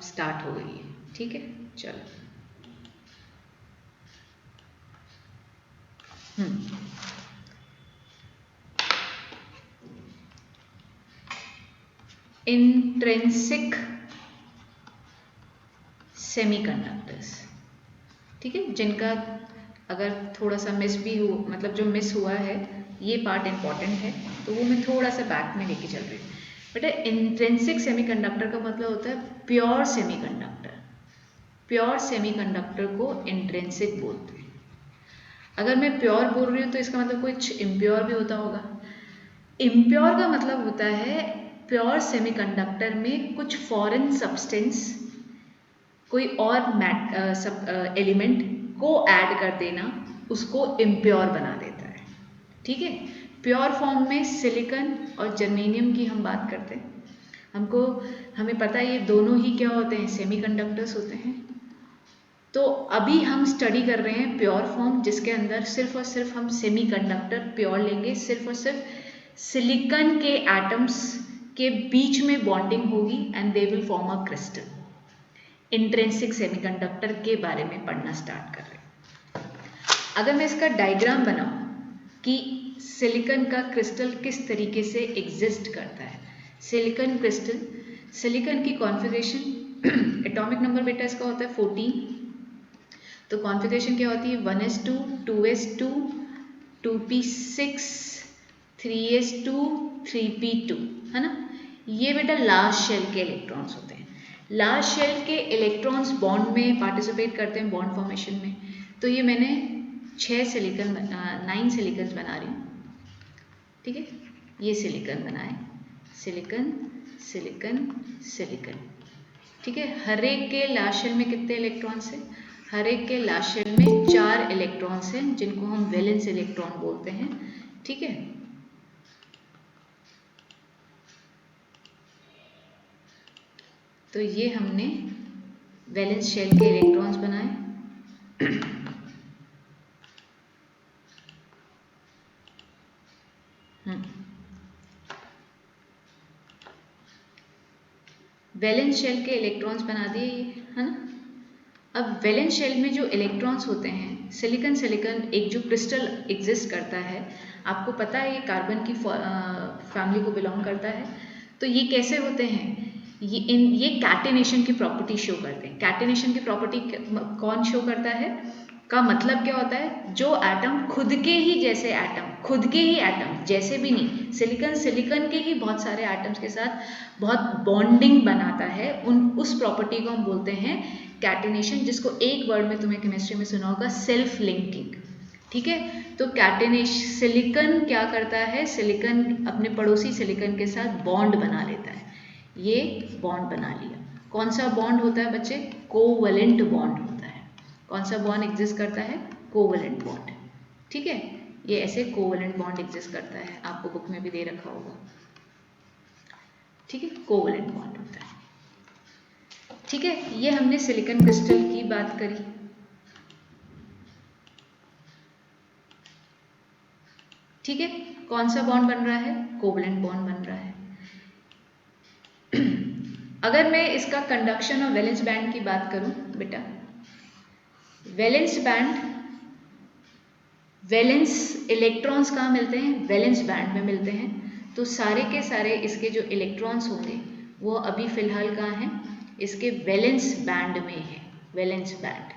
Start हो गई है। ठीक है, चलो। इंट्रिंसिक सेमीकंडक्टर्स, ठीक है, जिनका अगर थोड़ा सा मिस भी हो, मतलब जो मिस हुआ है ये पार्ट इम्पॉर्टेंट है, तो वो मैं थोड़ा सा बैक में लेके चल रही हूँ। बेटा, इंट्रिंसिक सेमीकंडक्टर का मतलब होता है प्योर सेमीकंडक्टर। प्योर सेमीकंडक्टर को इंट्रिंसिक बोलते हैं। अगर मैं प्योर बोल रही हूँ तो इसका मतलब कुछ इम्प्योर भी होता होगा। इम्प्योर का मतलब होता है प्योर सेमीकंडक्टर में कुछ फॉरेन सब्सटेंस, कोई और एलिमेंट को ऐड कर देना उसको इम्प्योर बना देता है। ठीक है, प्योर फॉर्म में सिलिकॉन और जर्मेनियम की हम बात करते हैं। हमें पता है ये दोनों ही क्या होते हैं, सेमीकंडक्टर्स होते हैं। तो अभी हम स्टडी कर रहे हैं प्योर फॉर्म, जिसके अंदर सिर्फ और सिर्फ हम सेमीकंडक्टर प्योर लेंगे। सिर्फ और सिर्फ सिलिकॉन के एटम्स के बीच में बॉन्डिंग होगी and they will form a crystal. Intrinsic semiconductor के बारे में पढ़ना स्टार्ट कर रहे हैं। अगर मैं इसका डायग्राम बनाऊं कि सिलिकॉन का क्रिस्टल किस तरीके से एग्जिस्ट करता है। सिलिकॉन क्रिस्टल, सिलिकॉन की कॉन्फ़िगरेशन, एटॉमिक नंबर बेटा इसका होता है 14। तो कॉन्फ़िगरेशन क्या होती है, 1s2, 2s2, 2p6, 3s2, 3p2, है ना। ये बेटा लास्ट शेल के इलेक्ट्रॉन्स होते हैं। लास्ट शेल के इलेक्ट्रॉन्स बॉन्ड में पार्टिसिपेट करते हैं, बॉन्ड फॉर्मेशन में। तो ये मैंने 9 सिलिकॉन बना रही हूँ। ठीक है, ये सिलिकॉन बनाए, सिलिकॉन, सिलिकॉन, सिलिकॉन। ठीक है, हर एक के लास्ट शेल में कितने इलेक्ट्रॉन्स हैं, हर एक के लास्ट शेल में 4 इलेक्ट्रॉन्स हैं, जिनको हम वैलेंस इलेक्ट्रॉन बोलते हैं। ठीक है, तो ये हमने वैलेंस शेल के इलेक्ट्रॉन्स बनाए। वैलेंस शेल के इलेक्ट्रॉन्स बना दिए ये, है ना। अब वैलेंस शेल में जो इलेक्ट्रॉन्स होते हैं, सिलिकॉन, सिलिकॉन एक जो क्रिस्टल एग्जिस्ट करता है, आपको पता है ये कार्बन की फैमिली को बिलोंग करता है। तो ये कैसे होते हैं, ये कैटेनेशन की प्रॉपर्टी शो करते हैं। कैटेनेशन की प्रॉपर्टी कौन शो करता है, का मतलब क्या होता है, जो एटम खुद के ही जैसे एटम, खुद के ही एटम जैसे भी नहीं, सिलिकॉन, सिलिकॉन के ही बहुत सारे एटम्स के साथ बहुत बॉन्डिंग बनाता है, उस प्रॉपर्टी को हम बोलते हैं कैटेनेशन, जिसको एक वर्ड में तुम्हें केमिस्ट्री में सुना होगा, सेल्फ लिंकिंग। ठीक है, तो कैटेनेशन, सिलिकॉन क्या करता है, सिलिकॉन अपने पड़ोसी सिलिकॉन के साथ बॉन्ड बना लेता है। ये बॉन्ड बना लिया। कौन सा बॉन्ड होता है बच्चे, कोवैलेंट बॉन्ड होता है। कौन सा बॉन्ड एग्जिस्ट करता है, कोवैलेंट बॉन्ड। ठीक है, ये ऐसे कोवैलेंट बॉन्ड एग्जिस्ट करता है, आपको बुक में भी दे रखा होगा। ठीक है, कोवैलेंट बॉन्ड होता है। ठीक है, ये हमने सिलिकॉन क्रिस्टल की बात करी। ठीक है, कौन सा बॉन्ड बन रहा है, कोवैलेंट बॉन्ड बन रहा है। अगर मैं इसका कंडक्शन और वैलेंस बैंड की बात करूं बेटा, वैलेंस बैंड, वैलेंस इलेक्ट्रॉन्स कहाँ मिलते हैं, वैलेंस बैंड में मिलते हैं। तो सारे के सारे इसके जो इलेक्ट्रॉन्स होंगे वो अभी फिलहाल कहाँ हैं, इसके वैलेंस बैंड में है, वैलेंस बैंड।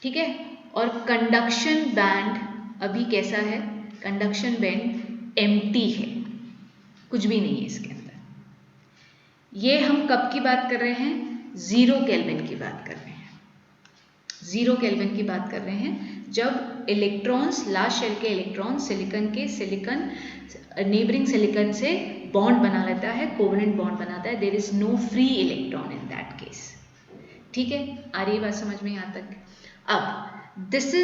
ठीक है, और कंडक्शन बैंड अभी कैसा है, कंडक्शन बैंड एम्प्टी है, कुछ भी नहीं है इसके अंदर। ये हम कब की बात कर रहे हैं, 0 केल्विन की बात कर रहे हैं। 0 केल्विन की बात कर रहे हैं, जब इलेक्ट्रॉन्स, लास्ट शेल के इलेक्ट्रॉन सिलिकॉन के, सिलिकॉन नेबरिंग सिलिकॉन से बॉन्ड बना लेता है, कोवैलेंट बॉन्ड बनाता है, there is no free electron in that case. ठीक है, आ रही बात समझ में यहाँ तक। अब this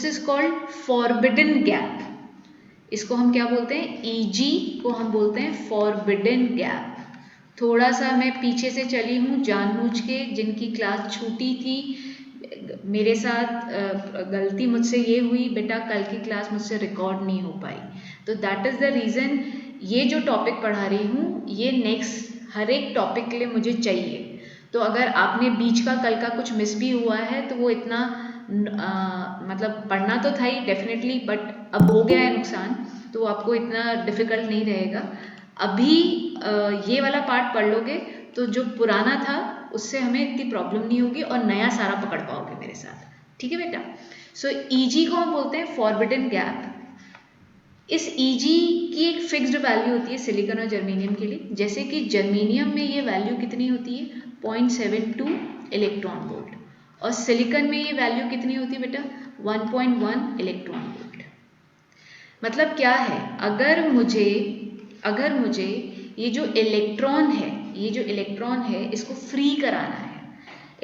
is called forbidden gap. इसको हम क्या बोलते हैं, EG को हम बोलते हैं फॉरबिडन गैप। थोड़ा सा मैं पीछे से चली हूँ जानबूझ के, जिनकी क्लास छूटी थी मेरे साथ गलती मुझसे ये हुई बेटा, कल की क्लास मुझसे रिकॉर्ड नहीं हो पाई। तो दैट इज़ द रीज़न ये जो टॉपिक पढ़ा रही हूँ ये नेक्स्ट हर एक टॉपिक के लिए मुझे चाहिए। तो अगर आपने बीच का कल का कुछ मिस भी हुआ है तो वो इतना मतलब पढ़ना तो था ही डेफिनेटली, बट अब हो गया है नुकसान, तो आपको इतना डिफिकल्ट नहीं रहेगा। अभी ये वाला पार्ट पढ़ लोगे तो जो पुराना था उससे हमें इतनी प्रॉब्लम नहीं होगी और नया सारा पकड़ पाओगे मेरे साथ। ठीक है बेटा। सो ईजी को हम बोलते हैं फॉरबिडन गैप। इस ईजी की एक फिक्स्ड वैल्यू होती है सिलिकॉन और जर्मेनियम के लिए। जैसे कि जर्मेनियम में ये वैल्यू कितनी होती है 0.72 इलेक्ट्रॉन वोल्ट, और सिलिकॉन में ये वैल्यू कितनी होती है बेटा 1.1 इलेक्ट्रॉन वोल्ट। मतलब क्या है, अगर मुझे ये जो इलेक्ट्रॉन है इसको फ्री कराना है,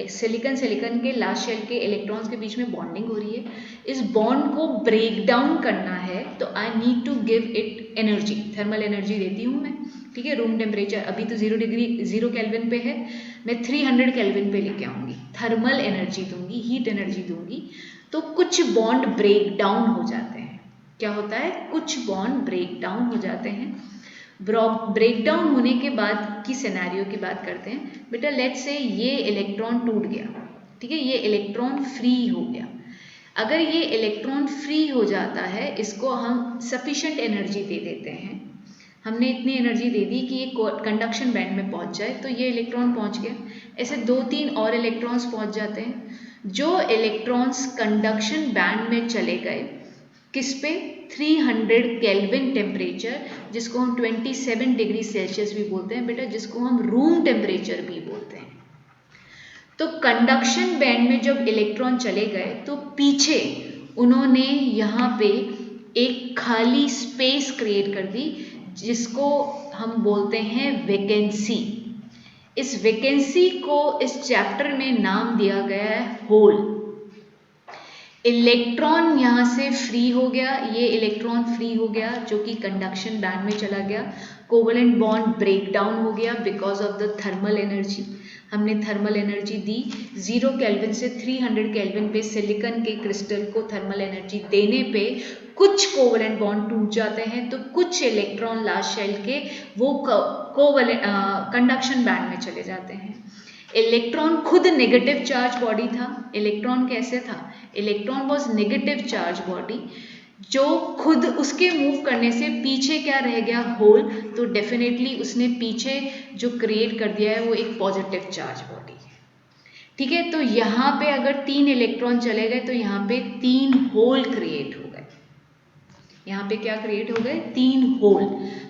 सिलिकॉन के लास्ट शेल के इलेक्ट्रॉन्स के बीच में बॉन्डिंग हो रही है, इस बॉन्ड को ब्रेक डाउन करना है तो I need to give it energy, thermal energy देती हूँ मैं। ठीक है, रूम टेम्परेचर अभी तो 0 केल्विन पे है, मैं 300 केल्विन पे लेके आऊँगी, थर्मल एनर्जी दूंगी, हीट एनर्जी दूंगी, तो कुछ बॉन्ड ब्रेक डाउन हो जाते हैं। क्या होता है, कुछ बॉन्ड ब्रेक डाउन हो जाते हैं। ब्रेकडाउन होने के बाद की सिनेरियो की बात करते हैं बेटा। लेट्स से ये इलेक्ट्रॉन टूट गया, ठीक है, ये इलेक्ट्रॉन फ्री हो गया। अगर ये इलेक्ट्रॉन फ्री हो जाता है, इसको हम सफिशिएंट एनर्जी दे देते हैं, हमने इतनी एनर्जी दे दी कि ये कंडक्शन बैंड में पहुंच जाए, तो ये इलेक्ट्रॉन पहुंच गया। ऐसे 2-3 और इलेक्ट्रॉन्स पहुंच जाते हैं। जो इलेक्ट्रॉन्स कंडक्शन बैंड में चले गए, किस पे, 300 केल्विन टेम्परेचर, जिसको हम 27 डिग्री सेल्सियस भी बोलते हैं बेटा, जिसको हम रूम टेम्परेचर भी बोलते हैं। तो कंडक्शन बैंड में जब इलेक्ट्रॉन चले गए तो पीछे उन्होंने यहाँ पे एक खाली स्पेस क्रिएट कर दी, जिसको हम बोलते हैं वैकेंसी। इस वैकेंसी को इस चैप्टर में नाम दिया गया है होल। इलेक्ट्रॉन यहाँ से फ्री हो गया, ये इलेक्ट्रॉन फ्री हो गया जो कि कंडक्शन बैंड में चला गया, कोवलेंट बॉन्ड ब्रेक डाउन हो गया because of the thermal energy. हमने थर्मल एनर्जी दी 0 केल्विन से 300 केल्विन पे, सिलिकॉन के क्रिस्टल को थर्मल एनर्जी देने पे कुछ कोवलेंट बॉन्ड टूट जाते हैं, तो कुछ इलेक्ट्रॉन लास्ट शेल के वो कंडक्शन बैंड में चले जाते हैं। इलेक्ट्रॉन खुद नेगेटिव चार्ज बॉडी था। इलेक्ट्रॉन कैसे था, electron was negative charge body, जो खुद उसके मूव करने से पीछे क्या रह गया, होल, तो डेफिनेटली उसने पीछे जो क्रिएट कर दिया है वो एक पॉजिटिव चार्ज बॉडी है। ठीक है, तो यहाँ पे अगर 3 इलेक्ट्रॉन चले गए तो यहाँ पे 3 होल क्रिएट हो गए। यहाँ पे क्या क्रिएट हो गए, 3 होल।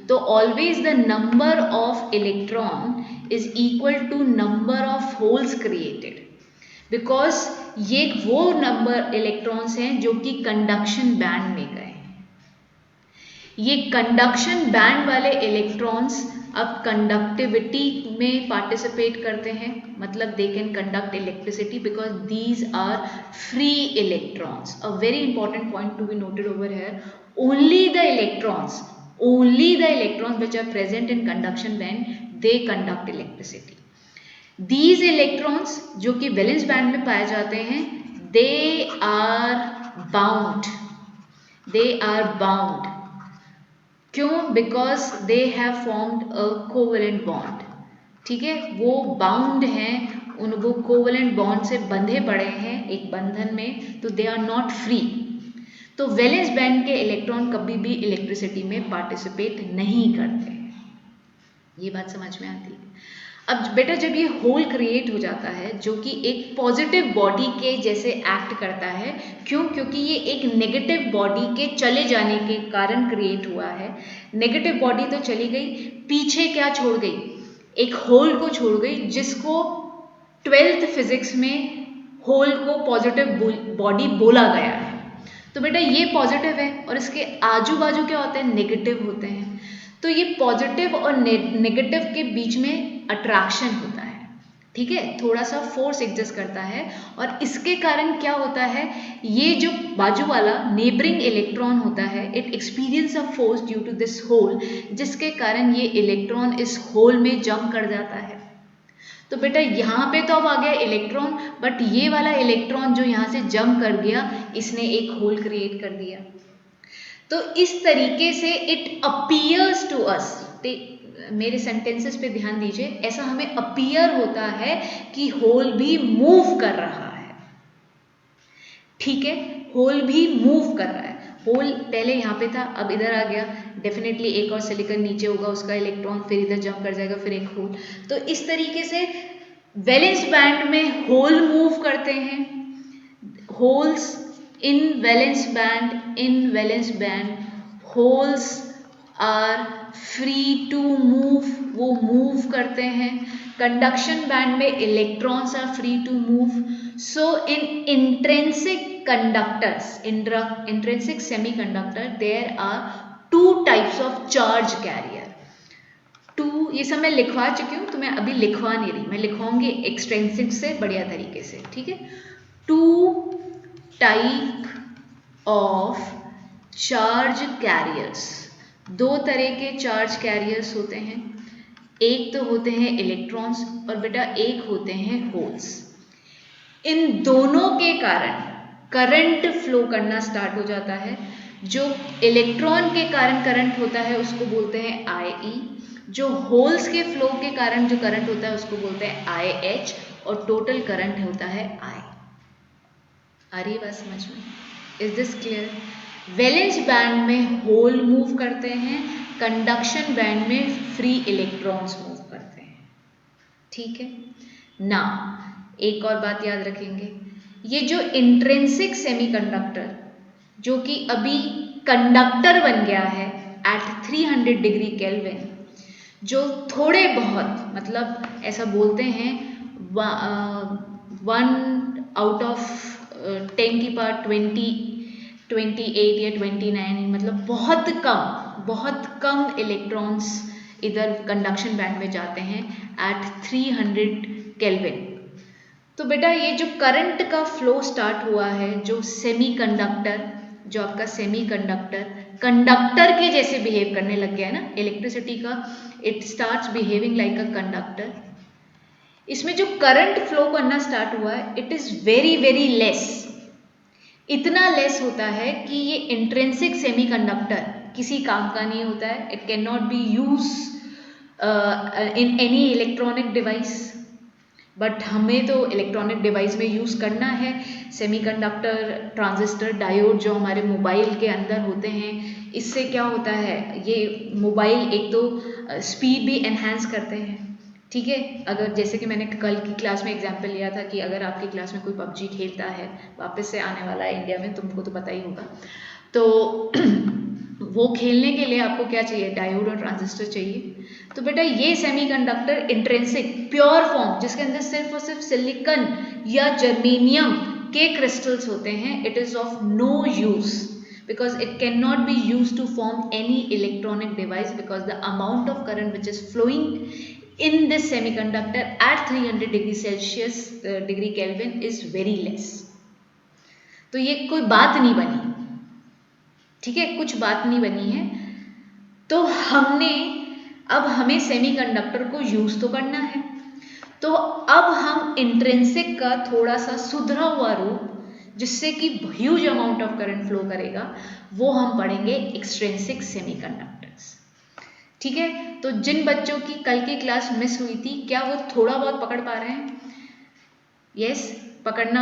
तो always the number of electron is equal to number of holes created, because ये वो नंबर इलेक्ट्रॉन्स हैं जो कि कंडक्शन बैंड में गए। ये कंडक्शन बैंड वाले इलेक्ट्रॉन्स अब कंडक्टिविटी में पार्टिसिपेट करते हैं, मतलब they can conduct electricity because these are free electrons. A very important point to be noted over here, only the electrons which are present in conduction band, they conduct electricity. These electrons जो कि valence band में पाए जाते हैं, they are bound। क्यों, because they have formed a covalent bond। ठीक है, वो बाउंड हैं, वो कोवलेंट बॉन्ड से बंधे पड़े हैं एक बंधन में, तो दे आर नॉट फ्री। तो वैलेंस बैंड के इलेक्ट्रॉन कभी भी इलेक्ट्रिसिटी में पार्टिसिपेट नहीं करते। ये बात समझ में आती है। अब बेटा जब ये होल क्रिएट हो जाता है जो कि एक पॉजिटिव बॉडी के जैसे एक्ट करता है, क्यों, क्योंकि ये एक नेगेटिव बॉडी के चले जाने के कारण क्रिएट हुआ है। नेगेटिव बॉडी तो चली गई, पीछे क्या छोड़ गई, एक होल को छोड़ गई, जिसको 12th फिजिक्स में होल को पॉजिटिव बॉडी बोला गया है। तो बेटा ये पॉजिटिव है और इसके आजू बाजू क्या होते हैं, नेगेटिव होते हैं। तो ये पॉजिटिव और नेगेटिव के बीच में अट्रैक्शन होता है। ठीक है, थोड़ा सा फोर्स एग्जिस्ट करता है, और इसके कारण क्या होता है, ये जो बाजू वाला नेबरिंग इलेक्ट्रॉन होता है, it experience a force due to this hole, जिसके कारण ये इलेक्ट्रॉन इस होल में जंप कर जाता है। तो बेटा यहाँ पे तो अब आ गया इलेक्ट्रॉन, बट ये वाला इलेक्ट्रॉन जो यहाँ से जंप कर गया, इसने एक होल क्रिएट कर दिया। तो इस तरीके से इट अपीयर्स टू अस, मेरे सेंटेंसेस पे ध्यान दीजिए, ऐसा हमें अपीयर होता है कि होल भी मूव कर रहा है, ठीक है, होल भी मूव कर रहा है। होल पहले यहाँ पे था, अब इधर आ गया, डेफिनेटली एक और सिलिकॉन नीचे होगा, उसका इलेक्ट्रॉन फिर इधर जंप कर जाएगा, फिर एक होल। तो इस तरीके से वैलेंस बैंड में होल मूव करते हैं, holes in valence band holes are free to move, वो मूव करते हैं। कंडक्शन बैंड में electrons are free to move. So in intrinsic conductors, intrinsic semiconductor, there are two types of charge carrier. Two ये सब मैं लिखवा चुकी हूँ, तो मैं अभी लिखवा नहीं रही, मैं लिखवाऊंगी एक्सट्रेंसिक से बढ़िया तरीके से, ठीक है। Two type of charge carriers, दो तरह के चार्ज कैरियर्स होते हैं। एक तो होते हैं इलेक्ट्रॉन्स और बेटा एक होते हैं होल्स। इन दोनों के कारण करंट फ्लो करना स्टार्ट हो जाता है। जो इलेक्ट्रॉन के कारण करंट होता है उसको बोलते हैं IE, जो होल्स के फ्लो के कारण जो करंट होता है उसको बोलते हैं IH, और टोटल करंट होता है I। आ रही है बात समझ में? Is this clear? Valence band में होल मूव करते हैं, कंडक्शन बैंड में फ्री इलेक्ट्रॉन्स मूव करते हैं, ठीक है ना। एक और बात याद रखेंगे, ये जो इंट्रिंसिक सेमीकंडक्टर जो कि अभी कंडक्टर बन गया है एट 300 डिग्री केल्विन, जो थोड़े बहुत मतलब ऐसा बोलते हैं 1 आउट ऑफ 10 की पावर 28 या 29, मतलब बहुत कम इलेक्ट्रॉन्स इधर कंडक्शन बैंड में जाते हैं एट 300 केल्विन। तो बेटा ये जो करंट का फ्लो स्टार्ट हुआ है, जो सेमीकंडक्टर, जो आपका सेमीकंडक्टर कंडक्टर के जैसे बिहेव करने लग गया है ना, इलेक्ट्रिसिटी का, it starts behaving like a conductor. इसमें जो करंट फ्लो करना स्टार्ट हुआ है, it is very very less, इतना लेस होता है कि ये इंट्रिंसिक सेमीकंडक्टर किसी काम का नहीं होता है। It can not be use in any electronic device, but हमें तो इलेक्ट्रॉनिक डिवाइस में यूज़ करना है। सेमीकंडक्टर, ट्रांजिस्टर, डायोड जो हमारे मोबाइल के अंदर होते हैं, इससे क्या होता है, ये मोबाइल एक तो स्पीड भी एनहांस करते हैं, ठीक है। अगर जैसे कि मैंने कल की क्लास में एग्जांपल लिया था कि अगर आपकी क्लास में कोई PUBG खेलता है, वापस से आने वाला है इंडिया में, तुमको तो पता ही होगा, तो वो खेलने के लिए आपको क्या चाहिए, डायोड और ट्रांजिस्टर चाहिए। तो बेटा ये सेमीकंडक्टर इंट्रिंसिक प्योर फॉर्म, जिसके अंदर सिर्फ और सिर्फ सिलिकॉन या जर्मेनियम के क्रिस्टल्स होते हैं, it is of no use because it cannot be used to form any electronic device because the amount of current which is flowing in this semiconductor at 300 degree Celsius degree Kelvin is very less। तो ये कोई बात नहीं बनी, ठीक है, कुछ बात नहीं बनी है। तो अब हमें सेमीकंडक्टर को यूज तो करना है, तो अब हम इंट्रिंसिक का थोड़ा सा सुधरा हुआ रूप, जिससे कि huge amount of current flow करेगा, वो हम पढ़ेंगे एक्सट्रिंसिक सेमीकंडक्टर्स, ठीक है। तो जिन बच्चों की कल की क्लास मिस हुई थी, क्या वो थोड़ा बहुत पकड़ पा रहे हैं? यस, पकड़ना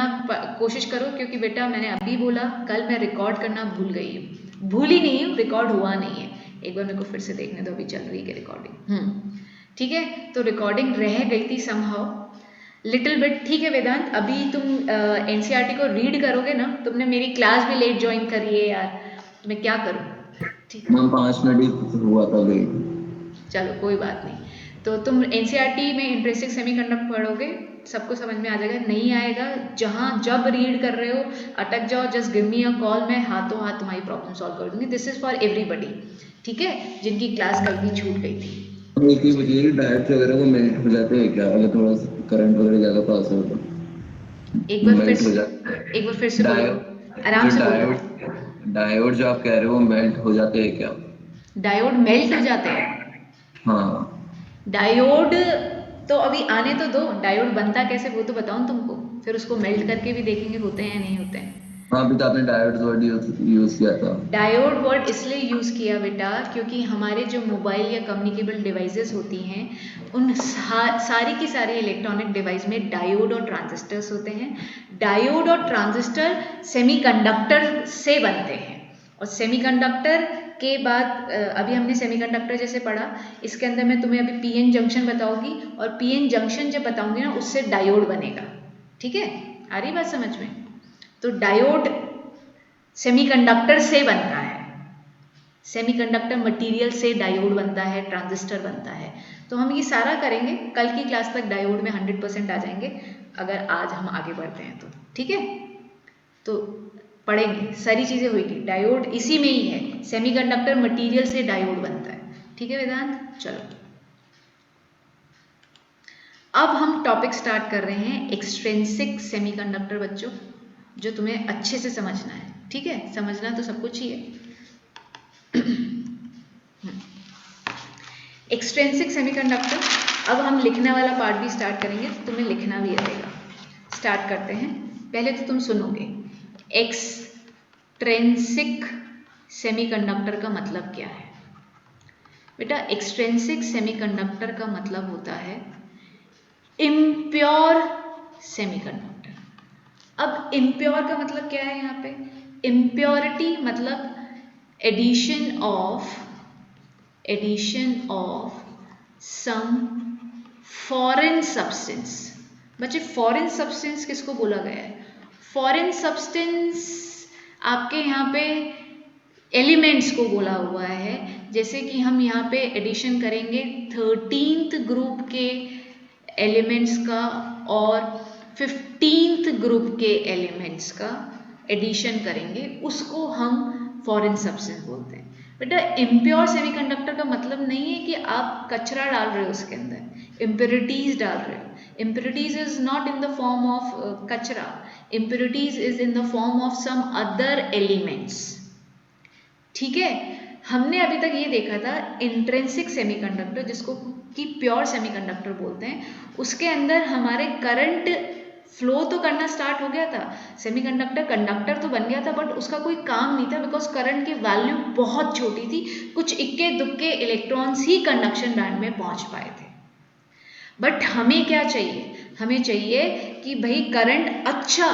कोशिश करो, क्योंकि बेटा मैंने अभी बोला कल मैं रिकॉर्ड करना भूल गई हूँ, भूली नहीं हूँ, रिकॉर्ड हुआ नहीं है। एक बार मेरे को फिर से देखने दो, अभी चल रही है रिकॉर्डिंग, ठीक है। तो रिकॉर्डिंग रह गई थी समहाउ लिटिल बिट, ठीक है वेदांत। अभी तुम NCERT को रीड करोगे ना, तुमने मेरी क्लास भी लेट ज्वाइन करी है यार, तो मैं क्या करूँ, ठीक है। 5 मिनट हुआ था लेट। चलो कोई बात नहीं, तो तुम NCERT में इंट्रिंसिक सेमीकंडक्टर पढ़ोगे, सबको समझ में आ जाएगा। नहीं आएगा, जहाँ जब रीड कर रहे हो अटक जाओ, just give me a call, मैं हाथों हाथ तुम्हारी प्रॉब्लम सॉल्व कर दूंगी। दिस इज फॉर एवरीबडी, ठीक है, जिनकी क्लास कल की छूट गई थी। एक ही बजे डायोड वगैरह वो मेल्ट हो जाते हैं क्या, अगर थोड़ा सा करंट वगैरह ज़्यादा पास हो तो एक बार फिर मेल्ट हो से, जाते हैं? एक बार फिर से बोलो, डायोड आराम जो से बोलो। डायोड जो आप कह रहे हो वो मेल्ट हो जाते हैं क्या? डायोड मेल्ट हो जाते हैं? हाँ। डायोड तो अभी आने तो दो, डायोड बनता कैसे वो तो बताऊं तुमको, फिर उसको मेल्ट करके भी देखेंगे होते हैं या नहीं होते हैं। हाँ भी तो आपने डायोड वर्ड यूज किया था। डायोड वर्ड इसलिए यूज़ किया बेटा क्योंकि हमारे जो मोबाइल या कम्युनिकेबल डिवाइसेस होती हैं उन सारी की सारी इलेक्ट्रॉनिक डिवाइस में डायोड और ट्रांजिस्टर्स होते हैं। डायोड और ट्रांजिस्टर सेमीकंडक्टर से बनते हैं और सेमीकंडक्टर के बाद अभी हमने सेमीकंडक्टर जैसे पढ़ा, इसके अंदर मैं तुम्हें अभी पीएन जंक्शन बताऊंगी और पीएन जंक्शन जब बताऊंगी ना उससे डायोड बनेगा। ठीक है, आ रही बात समझ में? तो डायोड सेमीकंडक्टर से बनता है, सेमीकंडक्टर मटेरियल से डायोड बनता है, ट्रांजिस्टर बनता है। तो हम ये सारा करेंगे, कल की क्लास तक डायोड में 100% आ जाएंगे अगर आज हम आगे बढ़ते हैं तो। ठीक है, तो पढ़ेंगे सारी चीज़ें होगी। डायोड इसी में ही है, सेमीकंडक्टर मटेरियल से डायोड बनता है। ठीक है वेदांत, चलो अब हम टॉपिक स्टार्ट कर रहे हैं एक्सट्रिंसिक सेमीकंडक्टर बच्चों, जो तुम्हें अच्छे से समझना है। ठीक है, समझना तो सब कुछ ही है। एक्सट्रिंसिक सेमीकंडक्टर, अब हम लिखने वाला पार्ट भी स्टार्ट करेंगे तो तुम्हें लिखना भी आएगा। स्टार्ट करते हैं, पहले तो तुम सुनोगे एक्सट्रिंसिक सेमीकंडक्टर का मतलब क्या है। बेटा एक्सट्रिंसिक सेमीकंडक्टर का मतलब होता है इम्प्योर सेमीकंडक्टर। अब इम्प्योर का मतलब क्या है यहाँ पे? इम्प्योरिटी मतलब addition of some foreign substance. बच्चे फॉरेन सब्सटेंस किसको बोला गया है? फॉरेन सब्सटेंस आपके यहाँ पे एलिमेंट्स को बोला हुआ है। जैसे कि हम यहाँ पे एडिशन करेंगे 13th ग्रुप के एलिमेंट्स का और 15th ग्रुप के एलिमेंट्स का एडिशन करेंगे, उसको हम फॉरेन सब्सटेंस बोलते हैं। बेटा इम्प्योर सेमीकंडक्टर का मतलब नहीं है कि आप कचरा डाल रहे हो उसके अंदर, इम्प्योरिटीज डाल रहे हो। Impurities is not in the form of कचरा, impurities is in the form of some other elements. ठीक है, हमने अभी तक ये देखा था इंट्रिंसिक सेमीकंडक्टर जिसको कि प्योर सेमीकंडक्टर बोलते हैं, उसके अंदर हमारे करंट फ्लो तो करना स्टार्ट हो गया था, सेमीकंडक्टर कंडक्टर तो बन गया था, बट उसका कोई काम नहीं था बिकॉज करंट की वैल्यू बहुत छोटी थी, कुछ इक्के दुक्के इलेक्ट्रॉन्स ही कंडक्शन बैंड में पहुंच पाए थे। बट हमें क्या चाहिए? हमें चाहिए कि भाई करंट अच्छा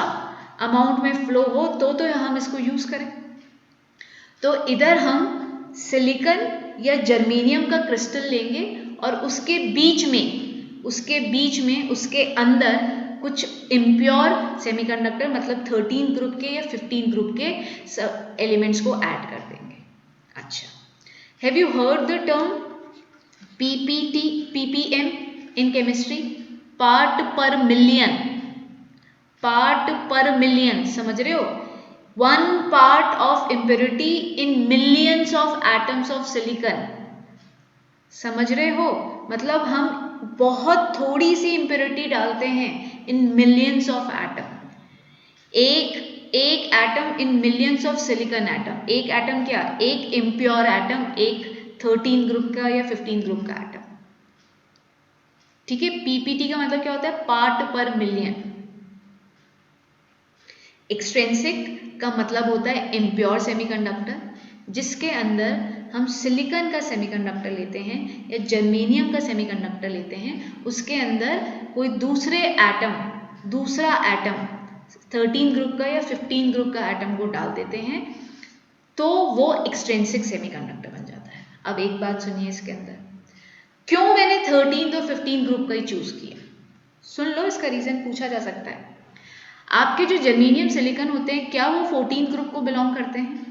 अमाउंट में फ्लो हो तो हम इसको यूज करें। तो इधर हम सिलिकॉन या जर्मेनियम का क्रिस्टल लेंगे और उसके बीच में उसके अंदर कुछ इम्प्योर सेमीकंडक्टर मतलब 13 ग्रुप के या 15 ग्रुप के एलिमेंट्स को ऐड कर देंगे। अच्छा, have you heard the term PPM in chemistry? Part पर मिलियन, समझ रहे हो? 1 part of impurity in millions of atoms of silicon, समझ रहे हो? मतलब हम बहुत थोड़ी सी इम्प्योरिटी डालते हैं इन मिलियंस ऑफ एटम। एक atom in millions of silicon atom. एक एटम क्या? एक इम्प्योर एटम, एक 13 ग्रुप का या 15 ग्रुप का एटम। ठीक है, पीपीटी का मतलब क्या होता है? पार्ट पर मिलियन। एक्सट्रिंसिक का मतलब होता है इम्प्योर सेमीकंडक्टर, जिसके अंदर हम सिलिकॉन का सेमीकंडक्टर लेते हैं या जर्मेनियम का सेमीकंडक्टर लेते हैं, उसके अंदर कोई दूसरा एटम 13 ग्रुप का या 15 ग्रुप का एटम को डाल देते हैं, तो वो एक्सट्रिंसिक सेमीकंडक्टर बन जाता है। अब एक बात सुनिए इसके अंदर, क्यों मैंने 13 तो 15 ग्रुप का ही चूज किया? सुन लो, इसका रीजन पूछा जा सकता है। आपके जो जर्मेनियम सिलिकॉन होते हैं, क्या वो 14 ग्रुप को बिलोंग करते हैं?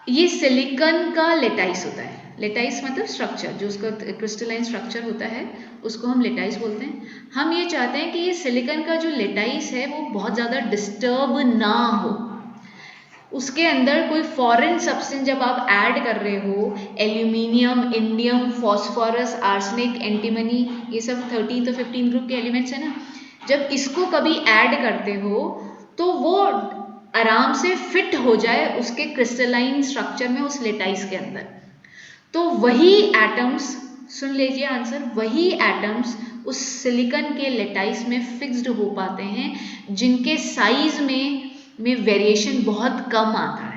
ये सिलिकॉन का लेटाइस होता है। लेटाइस मतलब स्ट्रक्चर, जो उसका क्रिस्टलाइन स्ट्रक्चर होता है उसको हम लेटाइस बोलते हैं। हम ये चाहते हैं कि ये सिलिकॉन का जो लेटाइस है वो बहुत ज़्यादा डिस्टर्ब ना हो, उसके अंदर कोई फॉरेन सब्सटेंस जब आप ऐड कर रहे हो, aluminium, indium, phosphorus, arsenic, antimony, ये सब 13 तो 15 ग्रुप के एलिमेंट्स है ना, जब इसको कभी ऐड करते हो तो वो आराम से फिट हो जाए उसके क्रिस्टलाइन स्ट्रक्चर में, उस लेटाइस के अंदर। तो वही एटम्स, सुन लीजिए आंसर, वही एटम्स उस सिलिकॉन के लेटाइस में फिक्स्ड हो पाते हैं, जिनके साइज में में वेरिएशन बहुत कम आता है।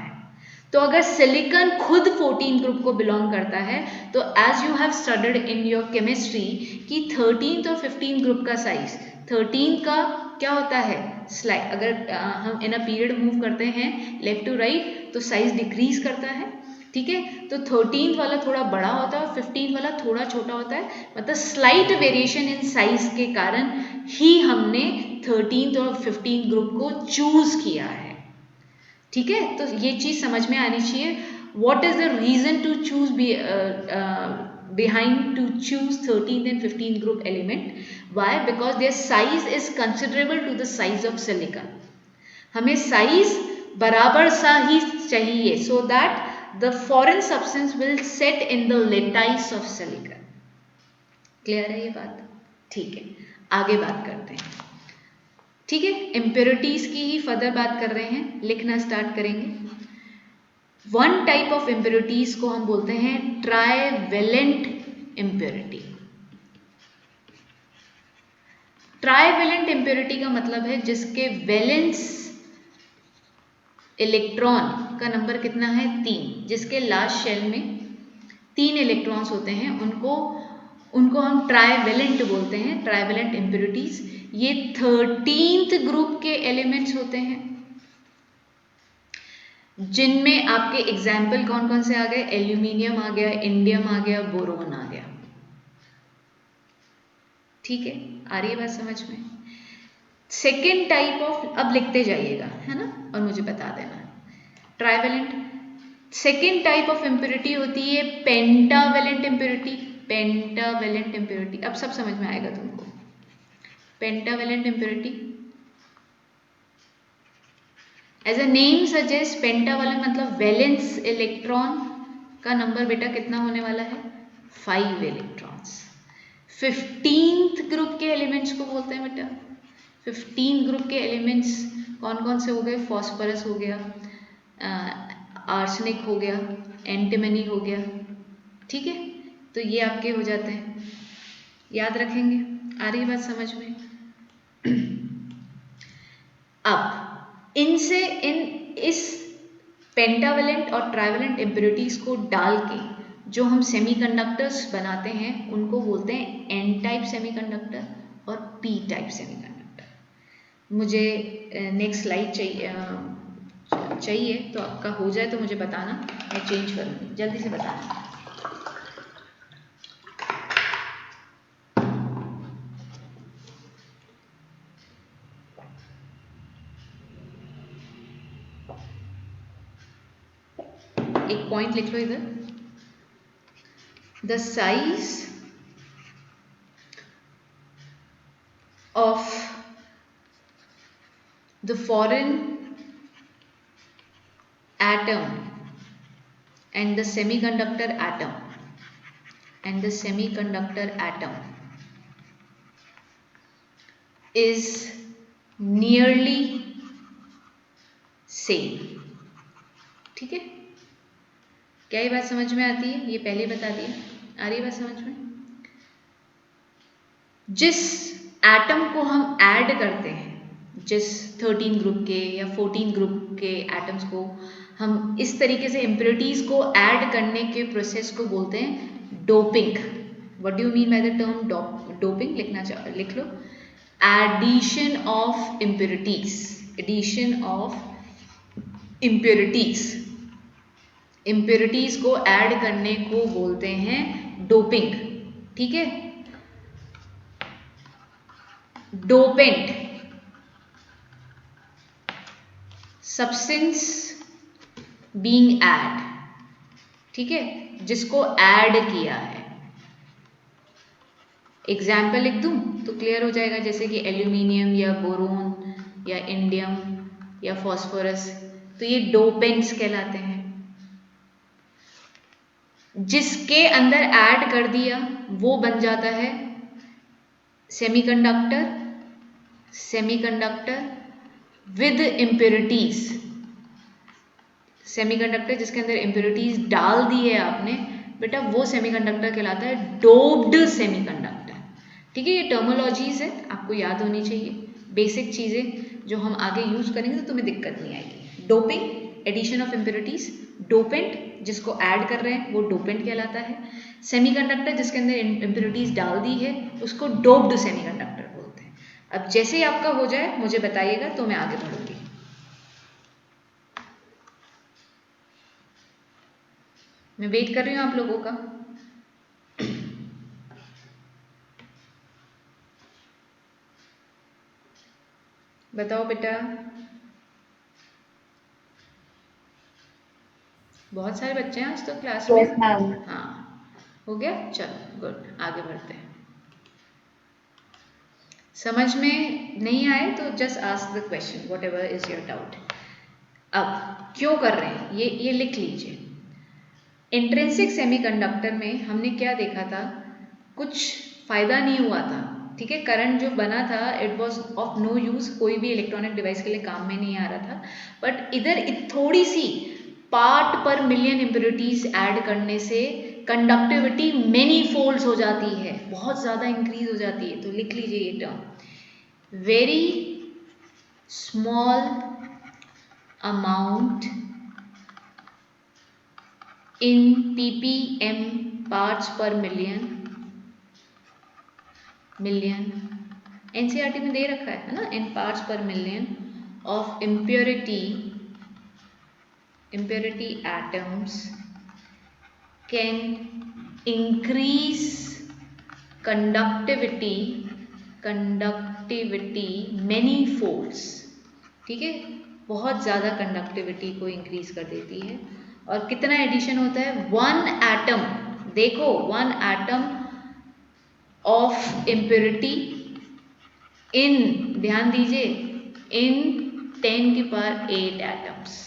तो अगर सिलिकॉन खुद 14 ग्रुप को बिलोंग करता है तो as you have studied in your chemistry कि 13th और 15 ग्रुप का साइज, 13 का क्या होता है स्लाइड, अगर हम इन अ पीरियड मूव करते हैं लेफ्ट टू राइट तो साइज डिक्रीज करता है, ठीक है। तो 13th वाला थोड़ा बड़ा होता है और 15th वाला थोड़ा छोटा होता है, मतलब स्लाइट वेरिएशन इन साइज के कारण ही हमने 13th और 15th ग्रुप को चूज किया है, ठीक है। तो ये चीज समझ में आनी चाहिए। What is the reason to choose behind to choose 13th and 15th group element? Why? Because their size is considerable to the size of silicon. हमें साइज बराबर सा ही चाहिए so that the foreign substance will set in the lattice of silicon. Clear है ये बात? ठीक है, आगे बात करते हैं, ठीक है। इम्प्योरिटीज की ही फर्दर बात कर रहे हैं, लिखना स्टार्ट करेंगे। वन टाइप ऑफ इम्प्योरिटीज को हम बोलते हैं ट्राइवेलेंट इम्प्योरिटी। ट्राइवेलेंट इम्प्योरिटी का मतलब है जिसके वैलेंस इलेक्ट्रॉन का नंबर कितना है 3, जिसके लास्ट शेल में 3 इलेक्ट्रॉन्स होते हैं, उनको हम ट्राइवेलेंट बोलते हैं, ट्राइवेलेंट इम्प्योरिटीज। ये 13th ग्रुप के एलिमेंट्स होते हैं, जिनमें आपके एग्जाम्पल कौन कौन से आ गए, एल्यूमिनियम आ गया, इंडियम आ गया, बोरोन आ गया, ठीक है। आ रही है बात समझ में? सेकेंड टाइप ऑफ, अब लिखते जाइएगा है ना और मुझे बता देना। Trivalent second type of impurity होती है पेंटावेलेंट इम्प्योरिटी। पेंटावेलेंट इम्प्योरिटी अब सब समझ में आएगा तुमको। Pentavalent impurity as a name suggest, penta वाला मतलब वैलेंस इलेक्ट्रॉन का नंबर बेटा कितना होने वाला है 5 इलेक्ट्रॉन्स। 15th ग्रुप के एलिमेंट्स को बोलते हैं बेटा, 15 ग्रुप के एलिमेंट्स कौन कौन से हो गए, फॉस्फोरस हो गया, आर्सेनिक हो गया, एंटीमनी हो गया, ठीक है। तो ये आपके हो जाते हैं, याद रखेंगे। आ रही बात समझ में? अब इस पेंटावेलेंट और ट्राइवेलेंट इम्प्योरिटीज को डाल के जो हम सेमीकंडक्टर्स बनाते हैं उनको बोलते हैं एन टाइप सेमीकंडक्टर और पी टाइप सेमीकंडक्टर। मुझे नेक्स्ट स्लाइड चाहिए तो आपका हो जाए तो मुझे बताना, मैं चेंज करूँगी, जल्दी से बताना। एक पॉइंट लिख लो इधर, the size of the foreign atom and the semiconductor atom is nearly same, ठीक है। क्या ये बात समझ में आती है? ये पहले बता दिया, आ रही है बात समझ में? जिस एटम को हम ऐड करते हैं, जिस 13 ग्रुप के या 14 ग्रुप के एटम्स को हम इस तरीके से इम्प्योरिटीज को ऐड करने के प्रोसेस को बोलते हैं doping. What do you mean by the term doping? लिख लो, addition of impurities, addition of impurities को ऐड करने को बोलते हैं डोपिंग, ठीक है। डोपेंट सब्सटेंस बीइंग ऐड, ठीक है, जिसको ऐड किया है। एग्जाम्पल लिख दूं तो क्लियर हो जाएगा, जैसे कि एल्यूमिनियम या बोरोन या इंडियम या फॉस्फोरस, तो ये डोपेंट्स कहलाते हैं। जिसके अंदर ऐड कर दिया वो बन जाता है सेमीकंडक्टर विद इम्प्योरिटीज। सेमीकंडक्टर जिसके अंदर इम्प्योरिटीज डाल दी है आपने बेटा, वो सेमीकंडक्टर कहलाता है डोप्ड सेमीकंडक्टर, ठीक है। ये टर्मोलॉजीज है, आपको याद होनी चाहिए। बेसिक चीज़ें जो हम आगे यूज़ करेंगे तो तुम्हें दिक्कत नहीं आएगी। Doping, addition of impurities, dopant जिसको ऐड कर रहे हैं वो डोपेंट कहलाता है। सेमीकंडक्टर जिसके अंदर इम्प्योरिटीज डाल दी है उसको डोप्ड सेमीकंडक्टर बोलते हैं। अब जैसे ही आपका हो जाए मुझे बताइएगा तो मैं आगे बढ़ूंगी। मैं वेट कर रही हूँ आप लोगों का। बताओ बेटा। बहुत सारे बच्चे हैं आज तो क्लास में। Yes ma'am. हाँ हो गया, चलो गुड, आगे बढ़ते हैं। समझ में नहीं आए तो just ask the question what ever is your doubt. अब क्यों कर रहे हैं ये लिख लीजिए। इंट्रिंसिक सेमीकंडक्टर में हमने क्या देखा था, कुछ फायदा नहीं हुआ था, ठीक है। करंट जो बना था it was of no use, कोई भी इलेक्ट्रॉनिक डिवाइस के लिए काम में नहीं आ रहा था। बट इधर थोड़ी सी पार्ट पर मिलियन इम्प्योरिटीज ऐड करने से कंडक्टिविटी मेनी फोल्ड्स हो जाती है, बहुत ज़्यादा इंक्रीज हो जाती है। तो लिख लीजिए ये term, very small amount in ppm parts per million NCERT में दे रखा है ना, in parts per million of impurity atoms can increase conductivity many folds, ठीक है। बहुत ज़्यादा कंडक्टिविटी को इंक्रीज कर देती है। और कितना एडिशन होता है, 1 एटम, देखो 1 एटम ऑफ इम्प्योरिटी इन, ध्यान दीजिए, इन 10 की पावर 8 एटम्स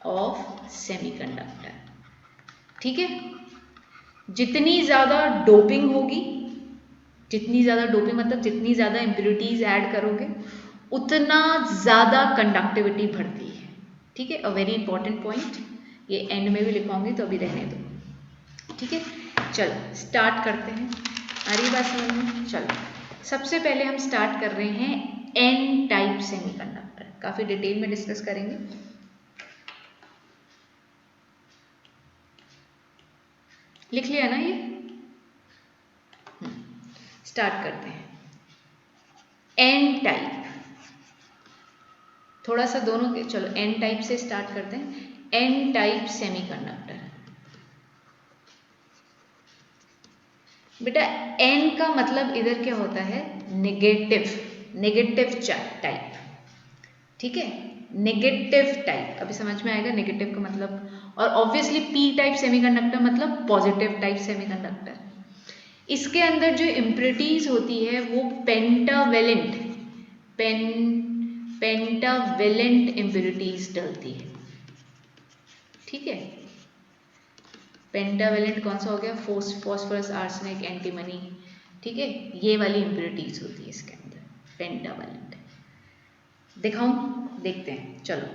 ऑफ सेमीकंडक्टर, ठीक है। जितनी ज़्यादा डोपिंग होगी, जितनी ज़्यादा डोपिंग मतलब जितनी ज़्यादा इम्प्योरिटीज ऐड करोगे उतना ज़्यादा कंडक्टिविटी बढ़ती है, ठीक है। अ वेरी इंपॉर्टेंट पॉइंट, ये एंड में भी लिखाऊंगी तो अभी रहने दो, ठीक है। चलो स्टार्ट करते हैं, आ रही बात समझ में। चलो सबसे पहले हम स्टार्ट कर रहे हैं एन टाइप सेमीकंडक्टर, काफ़ी डिटेल में डिस्कस करेंगे। लिख लिया ना ये, स्टार्ट करते हैं। एन टाइप, थोड़ा सा दोनों के, चलो एन टाइप से स्टार्ट करते हैं। एन टाइप सेमीकंडक्टर, बेटा एन का मतलब इधर क्या होता है, नेगेटिव टाइप, ठीक है। नेगेटिव टाइप अभी समझ में आएगा नेगेटिव का मतलब। और ऑब्वियसली पी टाइप सेमीकंडक्टर मतलब पॉजिटिव टाइप सेमीकंडक्टर। इसके अंदर जो इम्प्योरिटीज होती है वो पेंटावेलेंट इम्प्योरिटीज डलती है, ठीक है। पेंटावेलेंट कौन सा हो गया, फॉस्फोरस, आर्सेनिक, एंटीमनी, ठीक है। ये वाली इम्प्योरिटीज होती है इसके अंदर, पेंटावेलेंट। दिखाऊं, देखते हैं, चलो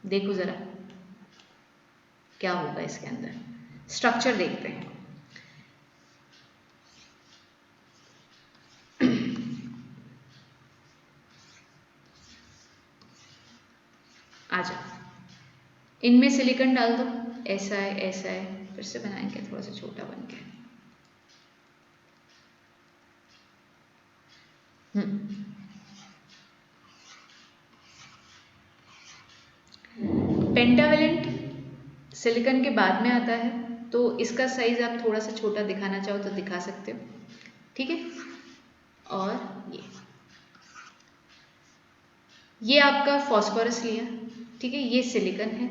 देखो जरा क्या होगा इसके अंदर, स्ट्रक्चर देखते हैं। आ जाओ, इनमें सिलिकॉन डाल दो, ऐसा है, फिर से बनाएंगे थोड़ा सा छोटा बन के। पेंटावेलेंट सिलिकॉन के बाद में आता है, तो इसका साइज आप थोड़ा सा छोटा दिखाना चाहो तो दिखा सकते हो, ठीक है। और ये आपका फॉस्फोरस लिया, ठीक है। ये सिलिकॉन है,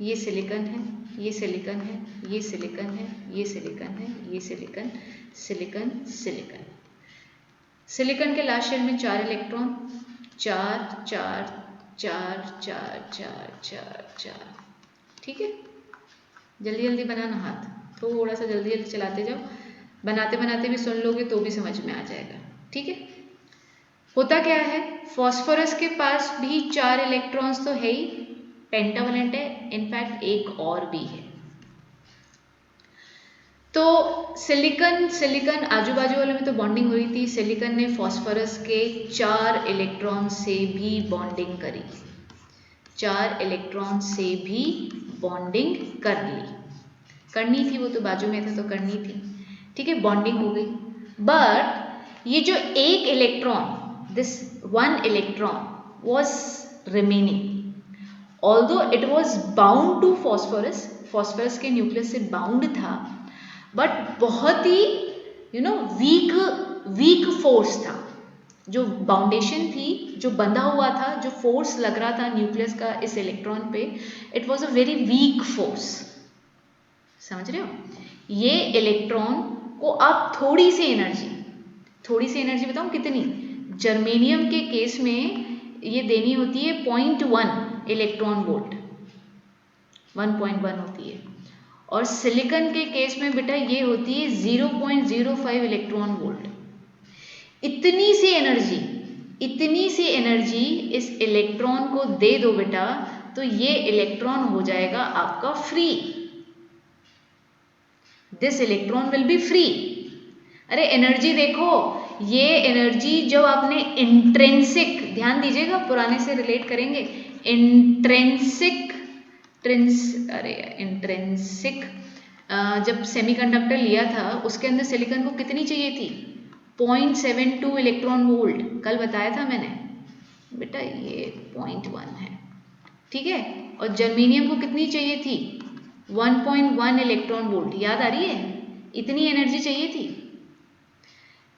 ये सिलिकॉन है, ये सिलिकॉन है, ये सिलिकॉन है, ये सिलिकॉन है, ये सिलिकॉन, सिलिकॉन, सिलिकॉन। सिलिकॉन के लास्ट शेल में 4 इलेक्ट्रॉन, 4 4 4 4 4 4 4, ठीक है। जल्दी जल्दी बनाना, हाथ थोड़ा सा जल्दी जल्दी चलाते जाओ, बनाते बनाते भी सुन लोगे तो भी समझ में आ जाएगा, ठीक है। होता क्या है, फॉस्फोरस के पास भी 4 इलेक्ट्रॉन्स तो है ही, पेंटावेलेंट है, इनफैक्ट एक और भी है। तो सिलिकॉन सिलिकॉन आजू बाजू वाले में तो बॉन्डिंग हुई थी, सिलिकॉन ने फॉस्फोरस के 4 इलेक्ट्रॉन से भी बॉन्डिंग करी, 4 इलेक्ट्रॉन से भी बॉन्डिंग कर ली, करनी थी, वो तो बाजू में था तो करनी थी, ठीक है, बॉन्डिंग हो गई। बट ये जो एक electron, this 1 electron was remaining, although it was bound to phosphorus, phosphorus के न्यूक्लियस से बाउंड था, बट बहुत ही वीक फोर्स था, जो बाउंडेशन थी, जो बंधा हुआ था, जो फोर्स लग रहा था न्यूक्लियस का इस इलेक्ट्रॉन पे, it was a very weak force. समझ रहे हो? ये इलेक्ट्रॉन को आप थोड़ी सी एनर्जी बताऊं कितनी, जर्मेनियम के केस में ये देनी होती है 0.1 इलेक्ट्रॉन वोल्ट, 1.1 होती है, और सिलिकॉन के केस में बेटा ये होती है 0.05 इलेक्ट्रॉन वोल्ट। इतनी सी एनर्जी इस इलेक्ट्रॉन को दे दो बेटा, तो ये इलेक्ट्रॉन हो जाएगा आपका free, this electron will be free. अरे एनर्जी देखो, ये एनर्जी जब आपने इंट्रिंसिक, ध्यान दीजिएगा पुराने से रिलेट करेंगे, इंट्रिंसिक जब सेमीकंडक्टर लिया था उसके अंदर सिलिकॉन को कितनी चाहिए थी, 0.72 इलेक्ट्रॉन वोल्ट, कल बताया था मैंने बेटा, ये 0.1 है, ठीक है, और जर्मेनियम को कितनी चाहिए थी, 1.1 इलेक्ट्रॉन वोल्ट, याद आ रही है, इतनी एनर्जी चाहिए थी।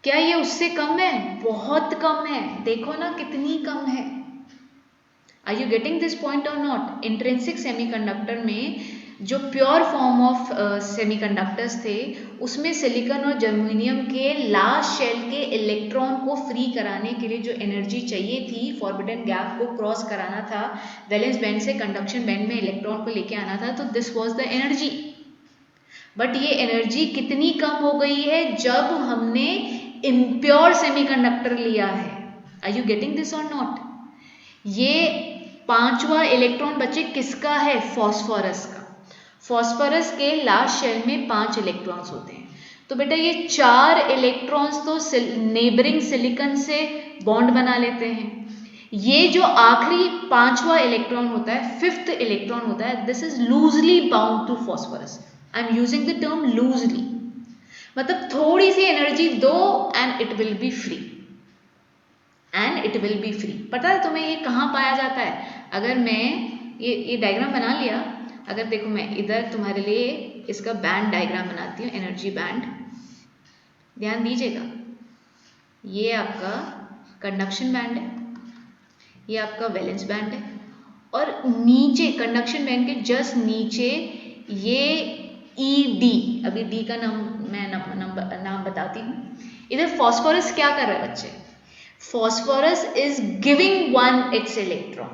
क्या ये उससे कम है? बहुत कम है, देखो ना कितनी कम है। Are you getting this point और नॉट? इंट्रिंसिक सेमीकंडक्टर में जो प्योर फॉर्म ऑफ सेमीकंडक्टर्स थे, उसमें सिलिकॉन और जर्मेनियम के लास्ट शेल के इलेक्ट्रॉन को फ्री कराने के लिए जो एनर्जी चाहिए थी, फॉरबिडन गैप को क्रॉस कराना था, वैलेंस बैंड से कंडक्शन बैंड में इलेक्ट्रॉन को लेके आना था, तो this was the energy. But ये एनर्जी कितनी कम हो गई है जब हमने इम्प्योर सेमीकंडक्टर लिया है। आर यू गेटिंग दिस और नॉट? ये 5वां इलेक्ट्रॉन बच्चे किसका है? फॉस्फोरस का। फॉस्फोरस के लास्ट शेल में 5 इलेक्ट्रॉन्स होते हैं, तो बेटा ये 4 इलेक्ट्रॉन्स तो नेबरिंग सिलिकॉन से बॉन्ड बना लेते हैं। ये जो आखिरी 5वां इलेक्ट्रॉन होता है, 5th इलेक्ट्रॉन होता है, this is loosely bound to phosphorus. I am using the term loosely, मतलब थोड़ी सी एनर्जी दो and it will be free, पता है तुम्हें ये कहाँ पाया जाता है? अगर मैं ये डायग्राम बना लिया, अगर देखो मैं इधर तुम्हारे लिए इसका बैंड डायग्राम बनाती हूँ, एनर्जी बैंड, ध्यान दीजिएगा, ये आपका कंडक्शन बैंड है, ये आपका वैलेंस बैंड है, और नीचे कंडक्शन बैंड के जस्ट नीचे ये ED, अभी D का नाम बताती हूँ। इधर फॉस्फोरस क्या कर रहा है बच्चे? Phosphorus is giving 1 it's electron,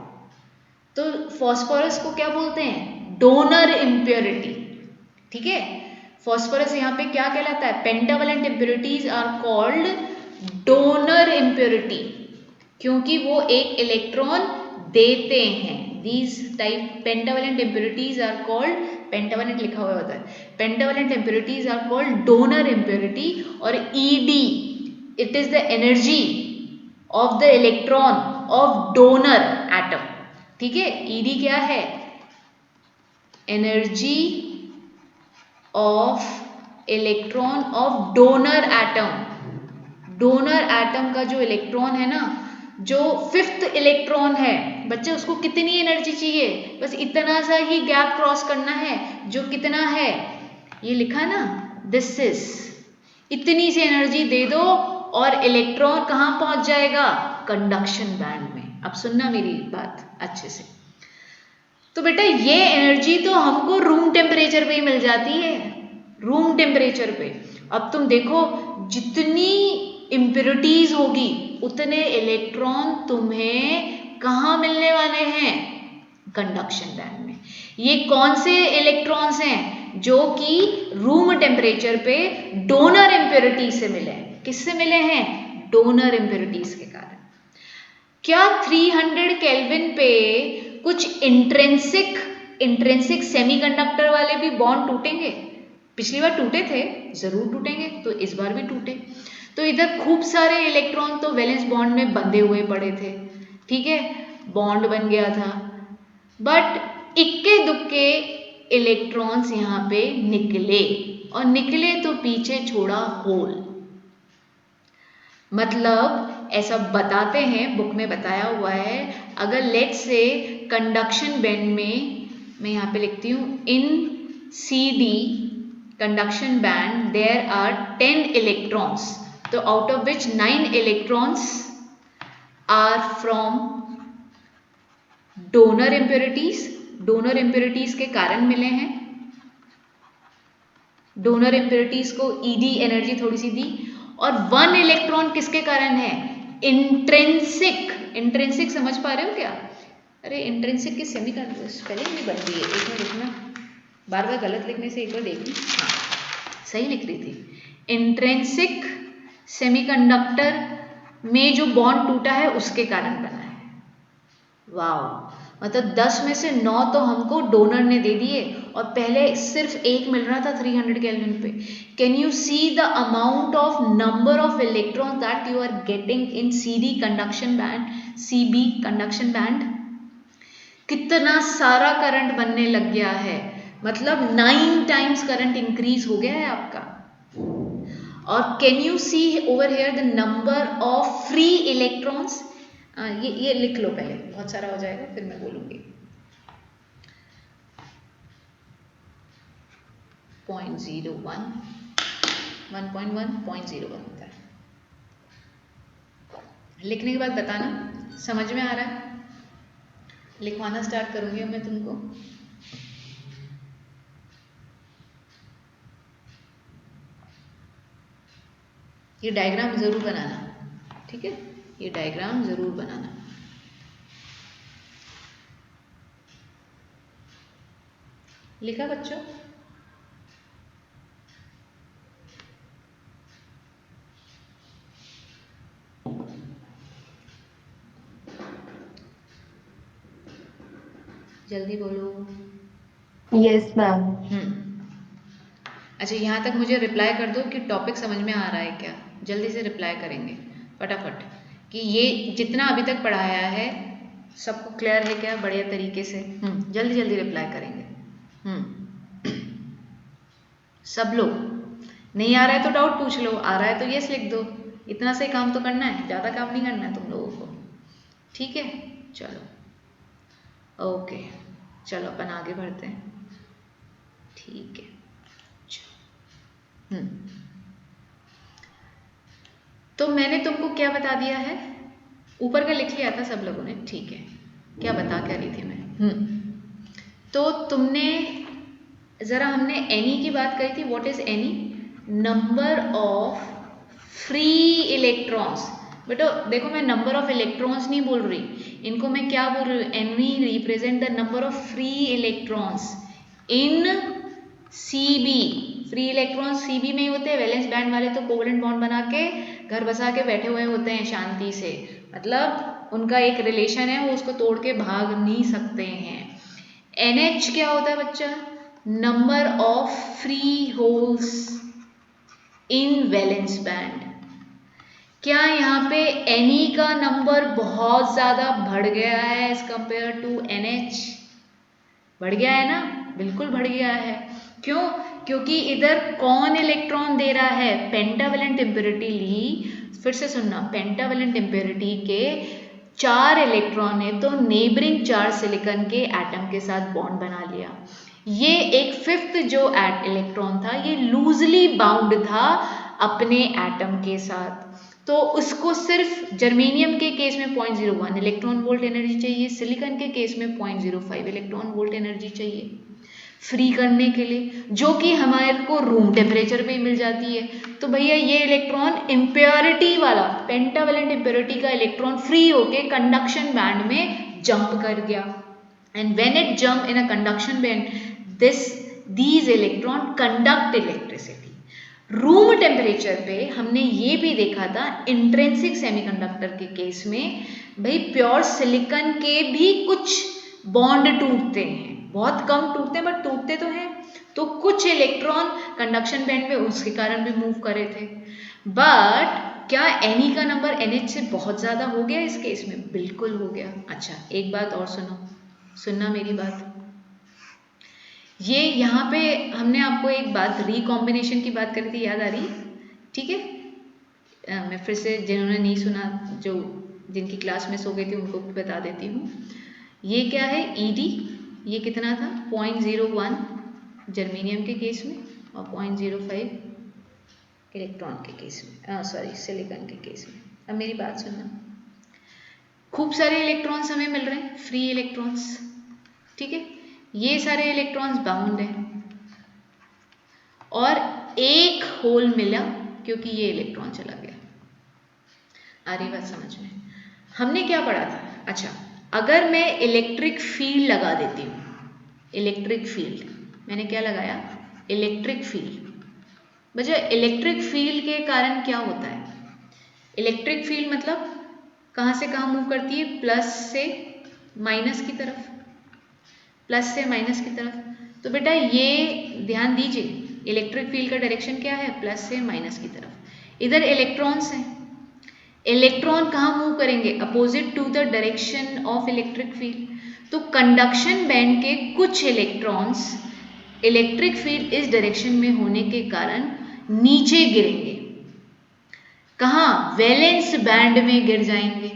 तो फॉस्फोरस को क्या बोलते हैं? डोनर इम्प्योरिटी, ठीक है। फॉस्फोरस यहाँ पे क्या कहलाता है? Pentavalent impurities are called donor impurity, क्योंकि वो एक इलेक्ट्रॉन देते हैं। These type pentavalent impurities are called, pentavalent लिखा हुआ होता है, pentavalent impurities are called donor impurity, और ED it is the energy of the electron of donor atom, ठीक है। ED क्या है? Energy of electron of donor atom. Donor atom का जो इलेक्ट्रॉन है ना, जो 5th इलेक्ट्रॉन है बच्चे, उसको कितनी एनर्जी चाहिए? बस इतना सा ही गैप क्रॉस करना है, जो कितना है ये लिखा ना, दिस इज, इतनी सी एनर्जी दे दो और इलेक्ट्रॉन कहाँ पहुंच जाएगा? कंडक्शन बैंड में। अब सुनना मेरी बात अच्छे से, तो बेटा ये एनर्जी तो हमको रूम टेम्परेचर पे ही मिल जाती है, रूम टेम्परेचर पे। अब तुम देखो, जितनी इम्प्योरिटीज होगी उतने इलेक्ट्रॉन तुम्हें कहाँ मिलने वाले हैं? कंडक्शन बैंड में। ये कौन से इलेक्ट्रॉन्स हैं? जो कि रूम टेम्परेचर पे डोनर इम्प्योरिटी से मिले हैं। किससे मिले हैं? डोनर इम्प्योरिटीज के कारण। क्या 300 केल्विन पे कुछ इंट्रिंसिक सेमीकंडक्टर वाले भी बॉन्ड टूटेंगे? पिछली बार टूटे थे, जरूर टूटेंगे, तो इस बार भी टूटे। तो इधर खूब सारे इलेक्ट्रॉन तो वैलेंस बॉन्ड में बंधे हुए पड़े थे, ठीक है, बॉन्ड बन गया था, बट इक्के दुक्के इलेक्ट्रॉन्स यहाँ पे निकले, और निकले तो पीछे छोड़ा होल। मतलब ऐसा बताते हैं, बुक में बताया हुआ है, अगर लेट्स से कंडक्शन बैंड में, मैं यहाँ पे लिखती हूँ, in CD conduction band there are 10 electrons, तो out of which 9 electrons are from donor impurities. Donor impurities के कारण मिले हैं, डोनर इम्प्योरिटीज को ED एनर्जी थोड़ी सी दी, और 1 इलेक्ट्रॉन किसके कारण है, इंट्रिंसिक। इंट्रिंसिक समझ पा रहे हो क्या? अरे इंट्रिंसिक की सेमीकंडक्टर स्पेलिंग भी बन रही है, एक मिनट रुकना, बार बार गलत लिखने से एक बार देखी, हाँ सही लिख रही थी। इंट्रिंसिक सेमीकंडक्टर में जो बॉन्ड टूटा है उसके कारण बना है। वाह, मतलब 10 में से 9 तो हमको डोनर ने दे दिए, और पहले सिर्फ एक मिल रहा था 300 केल्विन पे। Can you see the amount of number of electron that you are getting in CD conduction band, CB conduction band? कितना सारा करंट बनने लग गया है, मतलब 9 टाइम्स करंट इंक्रीज हो गया है आपका। और can you see over here the number of free electrons, ये लिख लो पहले, बहुत सारा हो जाएगा फिर मैं बोलूंगी। 0.01, 1.1, 0.01 होता है। लिखने के बाद बताना समझ में आ रहा है। लिखवाना स्टार्ट करूंगी अब मैं तुमको। ये डायग्राम जरूर बनाना, ठीक है, ये डायग्राम जरूर बनाना। लिखा बच्चों? जल्दी बोलो। Yes ma'am. अच्छा, यहाँ तक मुझे रिप्लाई कर दो कि टॉपिक समझ में आ रहा है क्या, जल्दी से रिप्लाई करेंगे फटाफट, कि ये जितना अभी तक पढ़ाया है सबको क्लियर है क्या, बढ़िया तरीके से। जल्दी जल्दी रिप्लाई करेंगे। सब लोग, नहीं आ रहा है तो डाउट पूछ लो, आ रहा है तो यस लिख दो। इतना से काम तो करना है, ज़्यादा काम नहीं करना है तुम लोगों को, ठीक है। चलो ओके, चलो अपन आगे बढ़ते हैं, ठीक है। तो मैंने तुमको क्या बता दिया है, ऊपर का लिख लिया था सब लोगों ने, ठीक है। क्या बता क्या रही थी मैं? तो तुमने जरा, हमने एनी की बात करी थी। What is any? Number of free electrons. बेटो देखो, मैं नंबर ऑफ इलेक्ट्रॉन्स नहीं बोल रही, इनको मैं क्या बोल रही हूँ, any represent the number of free electrons in CB। Free electrons CB में ही होते हैं, वैलेंस बैंड वाले तो कोवेलेंट बॉन्ड बना के घर बसा के बैठे हुए होते हैं शांति से, मतलब उनका एक रिलेशन है, वो उसको तोड़ के भाग नहीं सकते हैं। NH क्या होता है बच्चा? Number of free holes in valence band. क्या यहाँ पे Ne का नंबर बहुत ज़्यादा बढ़ गया है एज कंपेयर टू NH? बढ़ गया है ना, बिल्कुल बढ़ गया है। क्यों? क्योंकि इधर कौन इलेक्ट्रॉन दे रहा है? पेंटावेलेंट इम्प्योरिटी ली, फिर से सुनना, पेंटावेलेंट इम्प्योरिटी के 4 इलेक्ट्रॉन है तो नेबरिंग चार्ज सिलिकॉन के एटम के साथ बॉन्ड बना लिया। ये एक 5th जो इलेक्ट्रॉन था ये लूजली बाउंड था अपने एटम के साथ, तो उसको सिर्फ जर्मेनियम के केस में 0.01 इलेक्ट्रॉन वोल्ट एनर्जी चाहिए, सिलिकॉन के केस में 0.05 इलेक्ट्रॉन वोल्ट एनर्जी चाहिए फ्री करने के लिए, जो कि हमारे को रूम टेम्परेचर पे ही मिल जाती है। तो भैया ये इलेक्ट्रॉन इम्प्योरिटी वाला, पेंटावेलेंट इम्प्योरिटी का इलेक्ट्रॉन फ्री होके कंडक्शन बैंड में जंप कर गया, and when it jump in a conduction band these electron conduct electricity. Room temperature पे हमने ये भी देखा था इंट्रिंसिक सेमीकंडक्टर के केस में, भाई प्योर सिलिकॉन के भी कुछ बॉन्ड टूटते हैं, बहुत कम टूटते हैं बट टूटते तो हैं। तो कुछ इलेक्ट्रॉन कंडक्शन बैंड में उसके कारण भी मूव करे थे। बट क्या Ni का नंबर NH से बहुत ज़्यादा हो गया इस केस में? बिल्कुल हो गया। अच्छा, एक बात और सुनना मेरी बात। ये यहाँ पे हमने आपको एक बात रिकॉम्बिनेशन की बात करी थी, याद आ रही? ठीक है, मैं फिर से जिन्होंने नहीं सुना, जो जिनकी क्लास मिस हो गई थी उनको भी बता देती हूँ। ये क्या है? ED, ये कितना था? 0.01 जर्मेनियम के केस में और 0.05 इलेक्ट्रॉन के केस में, सॉरी सिलिकॉन के केस में। अब मेरी बात सुनना, खूब सारे इलेक्ट्रॉन्स हमें मिल रहे हैं, फ्री इलेक्ट्रॉन्स, ठीक है। ये सारे इलेक्ट्रॉन्स बाउंड हैं और एक होल मिला क्योंकि ये इलेक्ट्रॉन चला गया। आ रही बात समझ में? हमने क्या पढ़ा था? अच्छा, अगर मैं इलेक्ट्रिक फील्ड लगा देती हूँ, इलेक्ट्रिक फील्ड, मैंने क्या लगाया? Electric field. बच्चा, इलेक्ट्रिक फील्ड के कारण क्या होता है? इलेक्ट्रिक फील्ड मतलब कहाँ से कहाँ मूव करती है? प्लस से माइनस की तरफ, प्लस से माइनस की तरफ। तो बेटा ये ध्यान दीजिए, इलेक्ट्रिक फील्ड का डायरेक्शन क्या है? प्लस से माइनस की तरफ। इधर इलेक्ट्रॉन्स हैं, इलेक्ट्रॉन कहाँ मूव करेंगे? Opposite to the direction of electric field. तो कंडक्शन बैंड के कुछ इलेक्ट्रॉन्स इलेक्ट्रिक फील्ड इस डायरेक्शन में होने के कारण नीचे गिरेंगे। कहाँ? वैलेंस बैंड में गिर जाएंगे।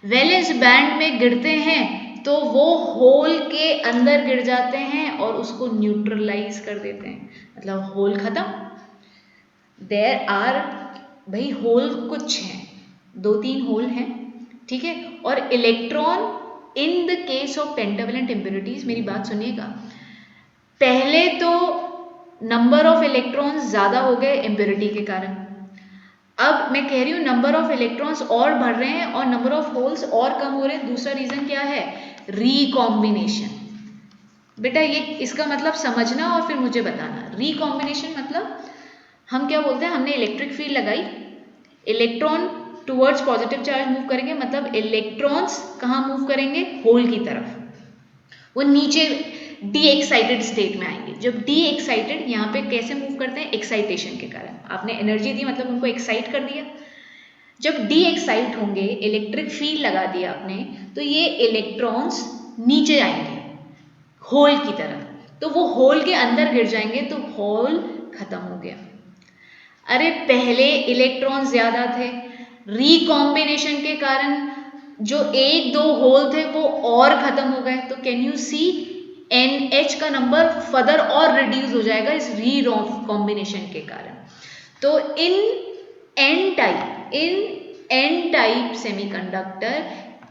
वैलेंस बैंड में गिरते हैं तो वो होल के अंदर गिर जाते हैं और उसको न्यूट्रलाइज कर देते हैं, मतलब होल खत्म। देयर आर, भाई होल कुछ हैं, 2-3 होल हैं, ठीक है। और electron in the case of pentavalent impurities, मेरी बात सुनिएगा, पहले तो नंबर ऑफ इलेक्ट्रॉन्स ज्यादा हो गए इम्प्योरिटी के कारण। अब मैं कह रही हूँ नंबर ऑफ इलेक्ट्रॉन्स और बढ़ रहे हैं और नंबर ऑफ होल्स और कम हो रहे हैं। दूसरा रीजन क्या है? रिकॉम्बिनेशन। बेटा ये इसका मतलब समझना और फिर मुझे बताना। रिकॉम्बिनेशन मतलब हम क्या बोलते हैं? हमने इलेक्ट्रिक फील्ड लगाई, electron towards positive charge move करेंगे, मतलब इलेक्ट्रॉन्स कहाँ मूव करेंगे? होल की तरफ, वो नीचे डी एक्साइटेड स्टेट में आएंगे। जब डी एक्साइटेड, यहाँ पे कैसे मूव करते हैं? एक्साइटेशन के कारण। आपने एनर्जी दी मतलब उनको एक्साइट कर दिया। जब डी एक्साइट होंगे, इलेक्ट्रिक फील्ड लगा दिया आपने, तो ये इलेक्ट्रॉन्स नीचे आएंगे होल की तरफ, तो वो होल के अंदर गिर जाएंगे, तो होल खत्म हो गया। अरे पहले इलेक्ट्रॉन ज्यादा थे, रिकॉम्बिनेशन के कारण जो 1-2 होल थे वो और खत्म हो गए। तो कैन यू सी NH का नंबर फर्दर और रिड्यूस हो जाएगा इस रिकॉम्बिनेशन के कारण। तो in N type semiconductor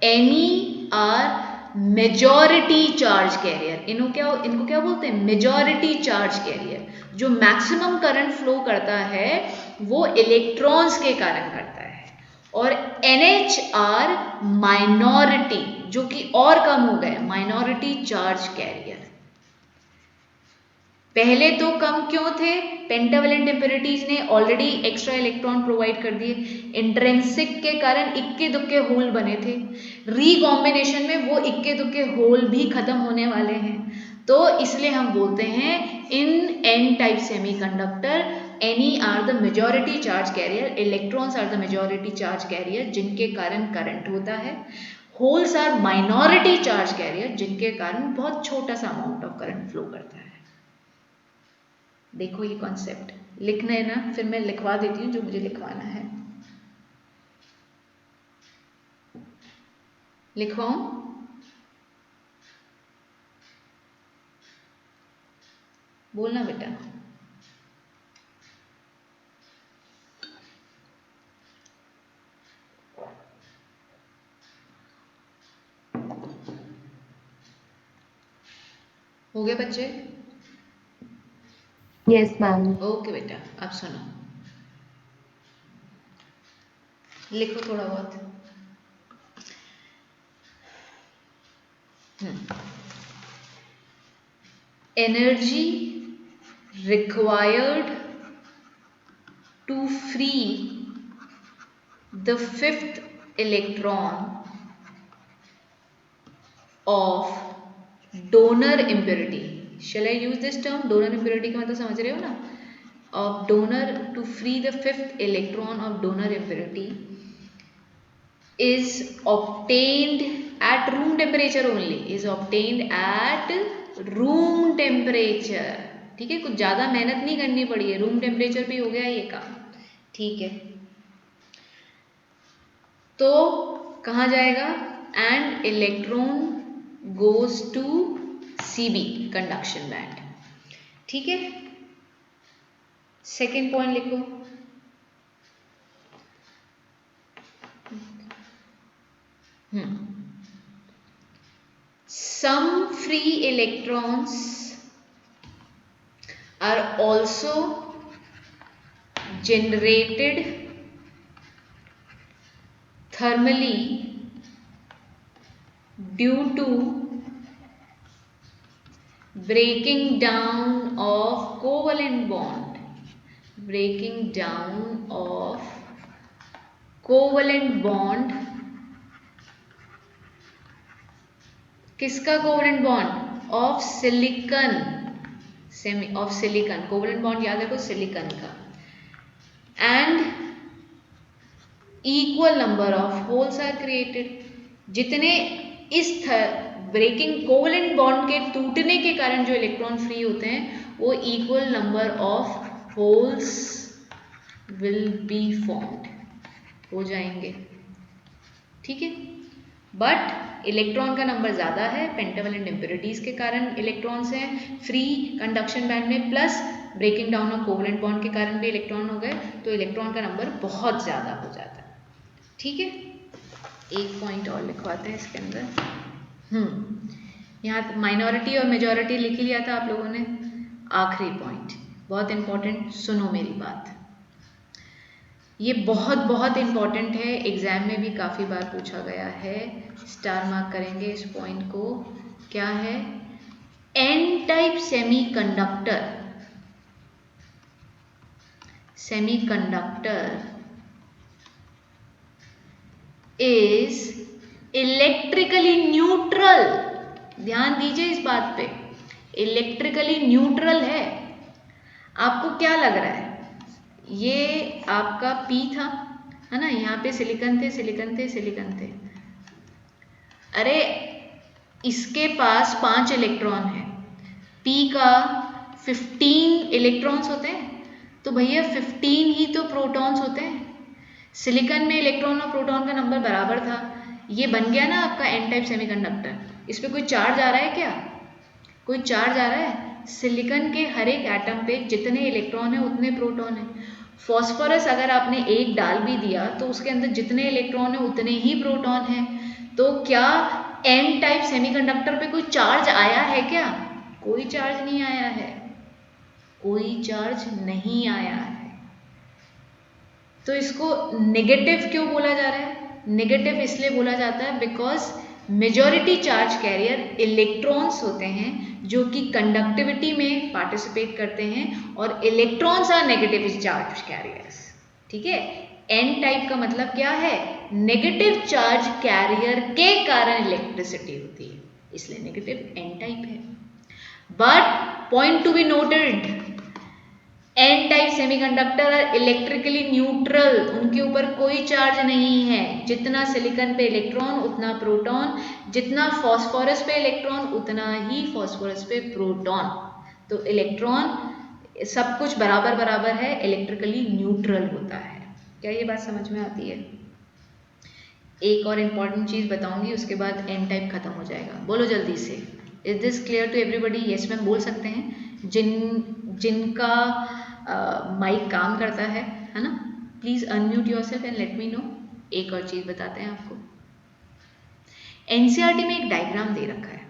Ni are majority charge carrier. इनको क्या बोलते हैं? Majority charge carrier. जो मैक्सिमम करंट फ्लो करता है वो इलेक्ट्रॉन्स के कारण करता है, और NH आर माइनॉरिटी, जो कि और कम हो गए, माइनॉरिटी चार्ज कैरियर। पहले तो कम क्यों थे? पेंटावेलेंट इम्प्योरिटीज ने ऑलरेडी एक्स्ट्रा इलेक्ट्रॉन प्रोवाइड कर दिए, इंट्रिंसिक के कारण इक्के दुक्के होल बने थे। रिकॉम्बिनेशन में वो इक्के दुक्के होल भी खत्म होने वाले हैं। तो इसलिए हम बोलते हैं in N type semiconductor Ni are the majority charge carrier, electrons are the majority charge carrier, जिनके कारण करंट होता है। Holes are minority charge carrier, जिनके कारण बहुत छोटा सा अमाउंट ऑफ करंट फ्लो करता है। देखो ये कॉन्सेप्ट लिखना है ना, फिर मैं लिखवा देती हूँ जो मुझे लिखवाना है। लिखवाऊं? बोलना बेटा। हो गए बच्चे? Yes, ma'am. ओके बेटा, अब सुनो, लिखो थोड़ा बहुत। Energy required to free the fifth electron of donor impurity, Shall I use this term? Donor impurity का मतलब समझ रहे हो ना? Of donor to free the fifth electron of donor impurity is obtained at room temperature only. Is obtained at room temperature. ठीक है, कुछ ज़्यादा मेहनत नहीं करनी पड़ी है, रूम टेम्परेचर पे हो गया ये काम. ठीक है, तो कहाँ जाएगा? And electron goes to CB conduction band. ठीक है, सेकेंड पॉइंट लिखो. Some free electrons are also generated thermally due to breaking down of covalent bond. Breaking down of covalent bond. किसका covalent bond? Of silicon. Of silicon. Covalent bond याद रखो, silicon का. And equal number of holes are created. जितने इस breaking covalent bond के टूटने के कारण जो इलेक्ट्रॉन फ्री होते हैं वो equal number of holes will be formed, हो जाएंगे. ठीक है, बट इलेक्ट्रॉन का नंबर ज़्यादा है पेंटावलेंट इम्प्योरिटीज़ के कारण इलेक्ट्रॉन्स हैं फ्री कंडक्शन बैंड में, plus breaking down of covalent bond के कारण भी इलेक्ट्रॉन हो गए, तो इलेक्ट्रॉन का नंबर बहुत ज़्यादा हो जाता है. ठीक है, एक पॉइंट और लिखवाते हैं इसके अंदर. यहाँ माइनॉरिटी और मेजॉरिटी लिख ही लिया था आप लोगों ने. आखिरी पॉइंट बहुत इंपॉर्टेंट, सुनो मेरी बात. ये बहुत बहुत इंपॉर्टेंट है, एग्जाम में भी काफ़ी बार पूछा गया है. स्टार मार्क करेंगे इस पॉइंट को. क्या है? N type semiconductor. Semiconductor is electrically neutral. ध्यान दीजिए इस बात पे, इलेक्ट्रिकली न्यूट्रल है. आपको क्या लग रहा है? ये आपका P था, है ना, यहाँ पे सिलिकन थे, सिलिकन थे, सिलिकन थे. अरे इसके पास 5 इलेक्ट्रॉन है, P का 15 इलेक्ट्रॉन्स होते हैं, तो भैया 15 ही तो प्रोटॉन्स होते हैं. सिलिकन में इलेक्ट्रॉन और प्रोटॉन का नंबर बराबर था. ये बन गया ना आपका एन टाइप सेमीकंडक्टर. इस पर कोई चार्ज आ रहा है क्या? कोई चार्ज आ रहा है? सिलिकन के हर एक एटम पे जितने इलेक्ट्रॉन है उतने प्रोटॉन है. फॉस्फोरस अगर आपने एक डाल भी दिया तो उसके अंदर जितने इलेक्ट्रॉन है उतने ही प्रोटॉन है. तो क्या एन टाइप सेमीकंडक्टर पे कोई चार्ज आया है क्या? कोई चार्ज नहीं आया है, कोई चार्ज नहीं आया है. तो इसको नेगेटिव क्यों बोला जा रहा है? नेगेटिव इसलिए बोला जाता है because majority charge carrier electrons होते हैं जो कि कंडक्टिविटी में पार्टिसिपेट करते हैं, और electrons are negative charge carriers. ठीक है, एन टाइप का मतलब क्या है? नेगेटिव चार्ज कैरियर के कारण इलेक्ट्रिसिटी होती है, इसलिए नेगेटिव एन टाइप है. But point to be noted, N type semiconductor are electrically neutral. उनके ऊपर कोई चार्ज नहीं है. जितना सिलिकन पे इलेक्ट्रॉन उतना प्रोटॉन, जितना फॉस्फोरस पे इलेक्ट्रॉन उतना ही फॉस्फोरस पे प्रोटॉन. तो इलेक्ट्रॉन सब कुछ बराबर बराबर है, इलेक्ट्रिकली न्यूट्रल होता है. क्या ये बात समझ में आती है? एक और इम्पॉर्टेंट चीज़ बताऊंगी, उसके बाद एन टाइप खत्म हो जाएगा. बोलो जल्दी से. Is this clear to everybody? Yes ma'am बोल सकते हैं जिनका माइक काम करता है ना. Please unmute yourself and let me know. एक और चीज़ बताते हैं आपको. एनसीईआरटी में एक डायग्राम दे रखा है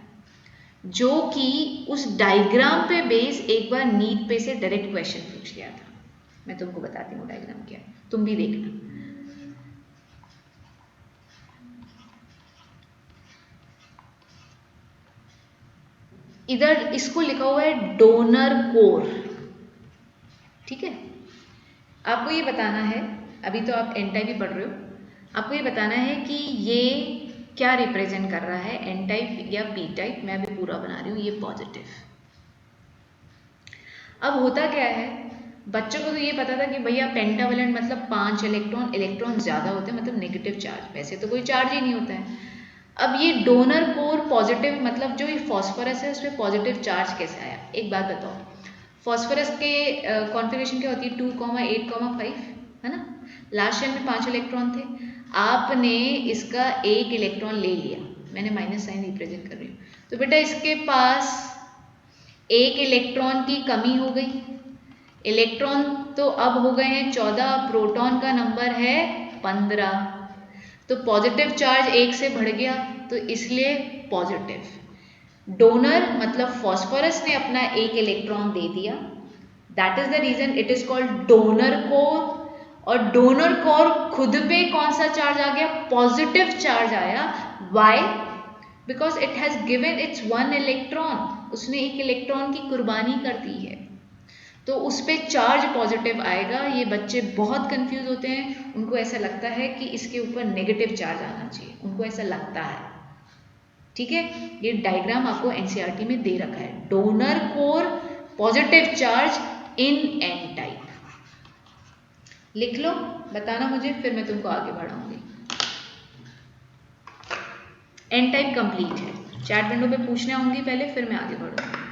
जो कि उस डायग्राम पे बेस एक बार नीट पे से डायरेक्ट क्वेश्चन पूछ गया था. मैं तुमको बताती हूँ डायग्राम क्या है, तुम भी देखना. इधर इसको लिखा हुआ है डोनर कोर. ठीक है, आपको ये बताना है, अभी तो आप एन टाइप ही पढ़ रहे हो, आपको ये बताना है कि ये क्या रिप्रेजेंट कर रहा है, एन टाइप या पी टाइप. मैं अभी पूरा बना रही हूँ. ये पॉजिटिव, अब होता क्या है, बच्चों को तो ये पता था कि भैया पेंटावेलेंट मतलब 5 इलेक्ट्रॉन, इलेक्ट्रॉन ज़्यादा होते हैं मतलब नेगेटिव चार्ज, वैसे तो कोई चार्ज ही नहीं होता है। अब ये डोनर कोर पॉजिटिव, मतलब जो ये फॉस्फोरस है उसमें पॉजिटिव चार्ज कैसे आया? एक बात बताओ, फॉस्फोरस के कॉन्फ़िगरेशन क्या होती है? 2,8,5 है ना। लास्ट शेल में 5 इलेक्ट्रॉन थे, आपने इसका एक इलेक्ट्रॉन ले लिया, मैंने माइनस साइन रिप्रेजेंट कर रही हूँ, तो बेटा इसके पास एक इलेक्ट्रॉन की कमी हो गई। इलेक्ट्रॉन तो अब हो गए हैं 14, प्रोटॉन का नंबर है 15, तो पॉजिटिव चार्ज एक से बढ़ गया, तो इसलिए पॉजिटिव। डोनर मतलब फॉस्फोरस ने अपना एक इलेक्ट्रॉन दे दिया, that is the reason it is called donor core. और डोनर कोर खुद पे कौन सा चार्ज आ गया? पॉजिटिव चार्ज आया। Why? Because it has given its one electron, उसने एक इलेक्ट्रॉन की कुर्बानी कर दी है, तो उस पर चार्ज पॉजिटिव आएगा। ये बच्चे बहुत कंफ्यूज होते हैं, उनको ऐसा लगता है कि इसके ऊपर नेगेटिव चार्ज आना चाहिए, उनको ऐसा लगता है। ठीक है, ये डायग्राम आपको एनसीईआरटी में दे रखा है, donor core positive charge in an type. लिख लो, बताना मुझे, फिर मैं तुमको आगे बढ़ाऊंगी। एन टाइप कंप्लीट है, चैट विंडो पे पूछने आऊंगी पहले, फिर मैं आगे बढ़ूंगी।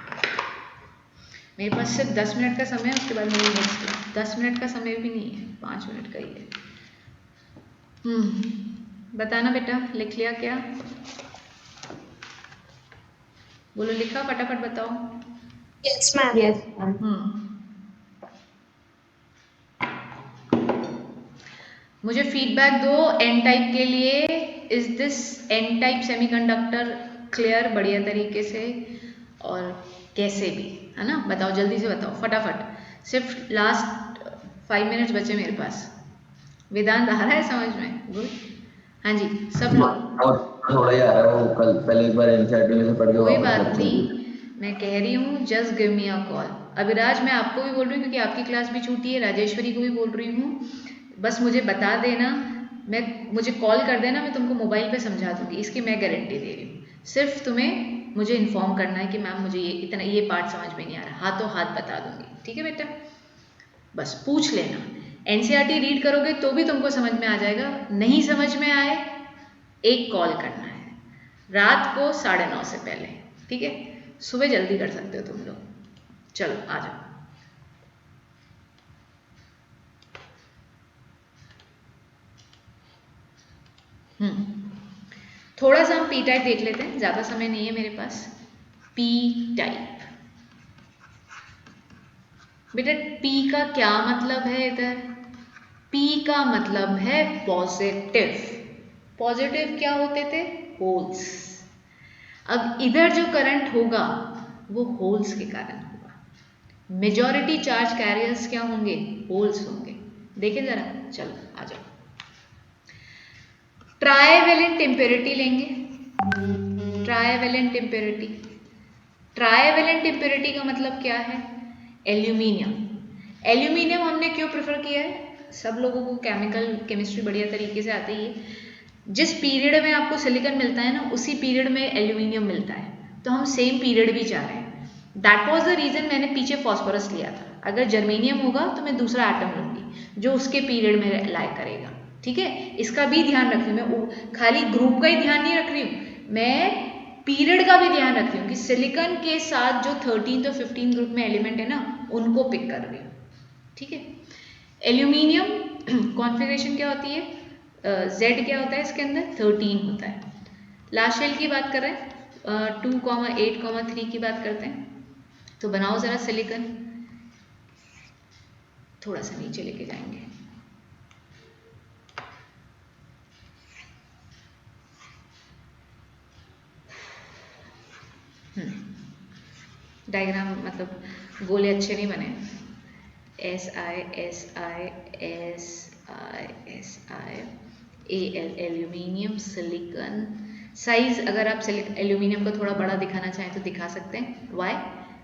मेरे पास सिर्फ 10 मिनट का समय है, उसके बाद मेरी नेक्स्ट 10 मिनट का समय भी नहीं है, 5 मिनट का ही है। बताना बेटा, लिख लिया क्या? बोलो, लिखा? फटाफट बताओ। Yes, ma'am. Yes, ma'am. मुझे फीडबैक दो एन टाइप के लिए। Is this N type semiconductor clear बढ़िया तरीके से, और कैसे भी, है ना? बताओ, जल्दी से बताओ फटाफट, सिर्फ लास्ट 5 मिनट्स बचे मेरे पास। वेदांत आ रहा है समझ में? गुड। हाँ जी, सब लोग। और थोड़ा ही आ रहा है वो, कल पहले एक बार एनसीईआरटी में से पढ़ के कोई वापस बात लेक्चर नहीं, दिया। मैं कह रही हूँ just give me a call. Abhiraj, मैं आपको भी बोल रही हूँ क्योंकि आपकी क्लास भी छूटी है, राजेश्वरी को भी बोल रही हूँ, बस मुझे बता देना, मुझे कॉल कर देना, मैं तुमको मोबाइल पे समझा दूँगी, इसकी मैं गारंटी दे रही हूँ। सिर्फ तुम्हें मुझे इन्फॉर्म करना है कि मैम मुझे ये पार्ट समझ में नहीं आ रहा, हाथों हाथ बता दूँगी। ठीक है बेटा, बस पूछ लेना। एनसीईआरटी रीड करोगे तो भी तुमको समझ में आ जाएगा, नहीं समझ में आए एक कॉल करना है रात को 9:30 से पहले। ठीक है, सुबह जल्दी कर सकते हो तुम लोग। चलो आ जाओ। थोड़ा सा हम पी टाइप देख लेते हैं, ज़्यादा समय नहीं है मेरे पास। पी टाइप, बेटा पी का क्या मतलब है इधर? पी का मतलब है पॉजिटिव। पॉजिटिव क्या होते थे? होल्स। अब इधर जो करंट होगा वो होल्स के कारण होगा। मेजॉरिटी चार्ज कैरियर्स क्या होंगे? होल्स होंगे। देखें जरा, चलो आ जाओ। ट्राइवेलेंट इम्प्योरिटी लेंगे, ट्राइवेलेंट इम्प्योरिटी। ट्राइवेलेंट इम्प्योरिटी का मतलब क्या है? एल्यूमिनियम। एल्यूमिनियम हमने क्यों प्रेफर किया है? सब लोगों को केमिस्ट्री बढ़िया तरीके से आती है। जिस पीरियड में आपको सिलिकॉन मिलता है ना, उसी पीरियड में एल्यूमिनियम मिलता है, तो हम सेम पीरियड भी चाह रहे हैं। दैट वॉज द रीज़न मैंने पीछे फॉस्फोरस लिया था। अगर जर्मेनियम होगा तो मैं दूसरा एटम लूँगी जो उसके पीरियड में लाई करेगा। ठीक है, इसका भी ध्यान रख रही हूँ मैं, खाली ग्रुप का ही ध्यान नहीं रख रही हूँ, मैं पीरियड का भी ध्यान रख रही हूँ कि सिलिकॉन के साथ जो 13 और 15 ग्रुप में एलिमेंट है ना, उनको पिक कर रही हूँ। ठीक है, एल्यूमिनियम कॉन्फ़िगरेशन क्या होती है? Z क्या होता है इसके अंदर? 13 होता है। लास्ट शेल की बात कर रहे हैं, 2,8,3 की बात करते हैं। तो बनाओ ज़रा सिलिकॉन, थोड़ा सा नीचे लेके जाएंगे। डायग्राम मतलब गोले अच्छे नहीं बने। SI AL aluminium, silicon. Size अगर आप एल्यूमिनियम को थोड़ा बड़ा दिखाना चाहें तो दिखा सकते हैं। वाई?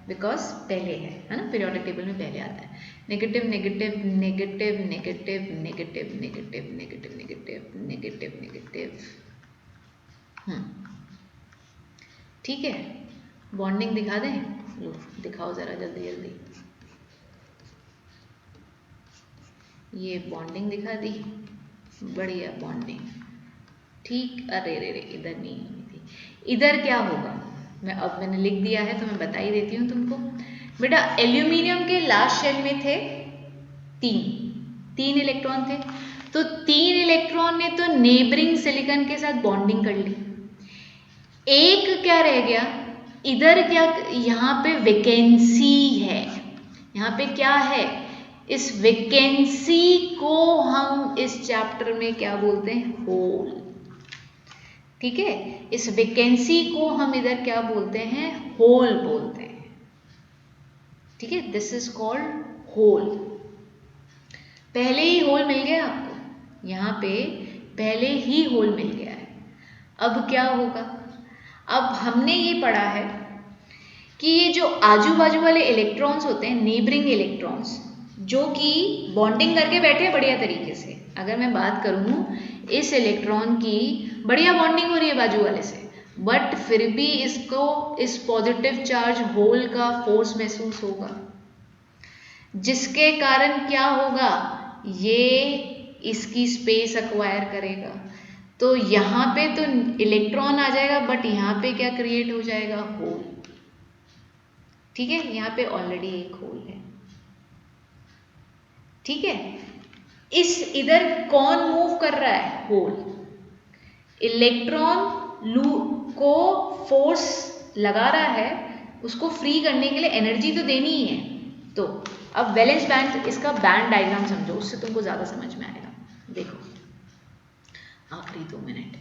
बिकॉज पहले है ना, पीरियोडिक टेबल में पहले आता है। Negative negative negative negative negative negative negative negative negative negative. ठीक है, बॉन्डिंग दिखा दें? लो दिखाओ ज़रा जल्दी जल्दी। ये बॉन्डिंग दिखा दी, बढ़िया बॉन्डिंग, ठीक। अरे रे रे, इधर नहीं होनी थी। इधर क्या होगा, मैंने लिख दिया है तो मैं बता ही देती हूँ तुमको। बेटा एल्यूमिनियम के लास्ट शेल में थे तीन इलेक्ट्रॉन थे, तो 3 इलेक्ट्रॉन ने तो नेबरिंग सिलिकॉन के साथ बॉन्डिंग कर ली। एक क्या रह गया इधर, क्या यहाँ पे वैकेंसी है, यहाँ पे क्या है, इस वैकेंसी को हम इस चैप्टर में क्या बोलते हैं, होल। ठीक है, इस वैकेंसी को हम इधर क्या बोलते हैं, होल बोलते हैं। ठीक है, दिस इज कॉल्ड होल। पहले ही होल मिल गया आपको, यहाँ पे पहले ही होल मिल गया है। अब क्या होगा, अब हमने ये पढ़ा है कि ये जो आजू बाजू वाले इलेक्ट्रॉन्स होते हैं, नेबरिंग इलेक्ट्रॉन्स, जो कि बॉन्डिंग करके बैठे हैं बढ़िया तरीके से। अगर मैं बात करूँ इस इलेक्ट्रॉन की बढ़िया बॉन्डिंग हो रही है बाजू वाले से, बट फिर भी इसको इस पॉजिटिव चार्ज होल का फोर्स महसूस होगा, जिसके कारण क्या होगा, ये इसकी स्पेस एक्वायर करेगा। तो यहाँ पे तो इलेक्ट्रॉन आ जाएगा, बट यहाँ पे क्या क्रिएट हो जाएगा, होल। ठीक है, यहाँ पे ऑलरेडी एक होल है। ठीक है, इस इधर कौन मूव कर रहा है, होल। इलेक्ट्रॉन को फोर्स लगा रहा है, उसको फ्री करने के लिए एनर्जी तो देनी ही है। तो अब वैलेंस बैंड, इसका बैंड डायग्राम समझो, उससे तुमको ज्यादा समझ में आएगा। देखो आखिरी 2 मिनट,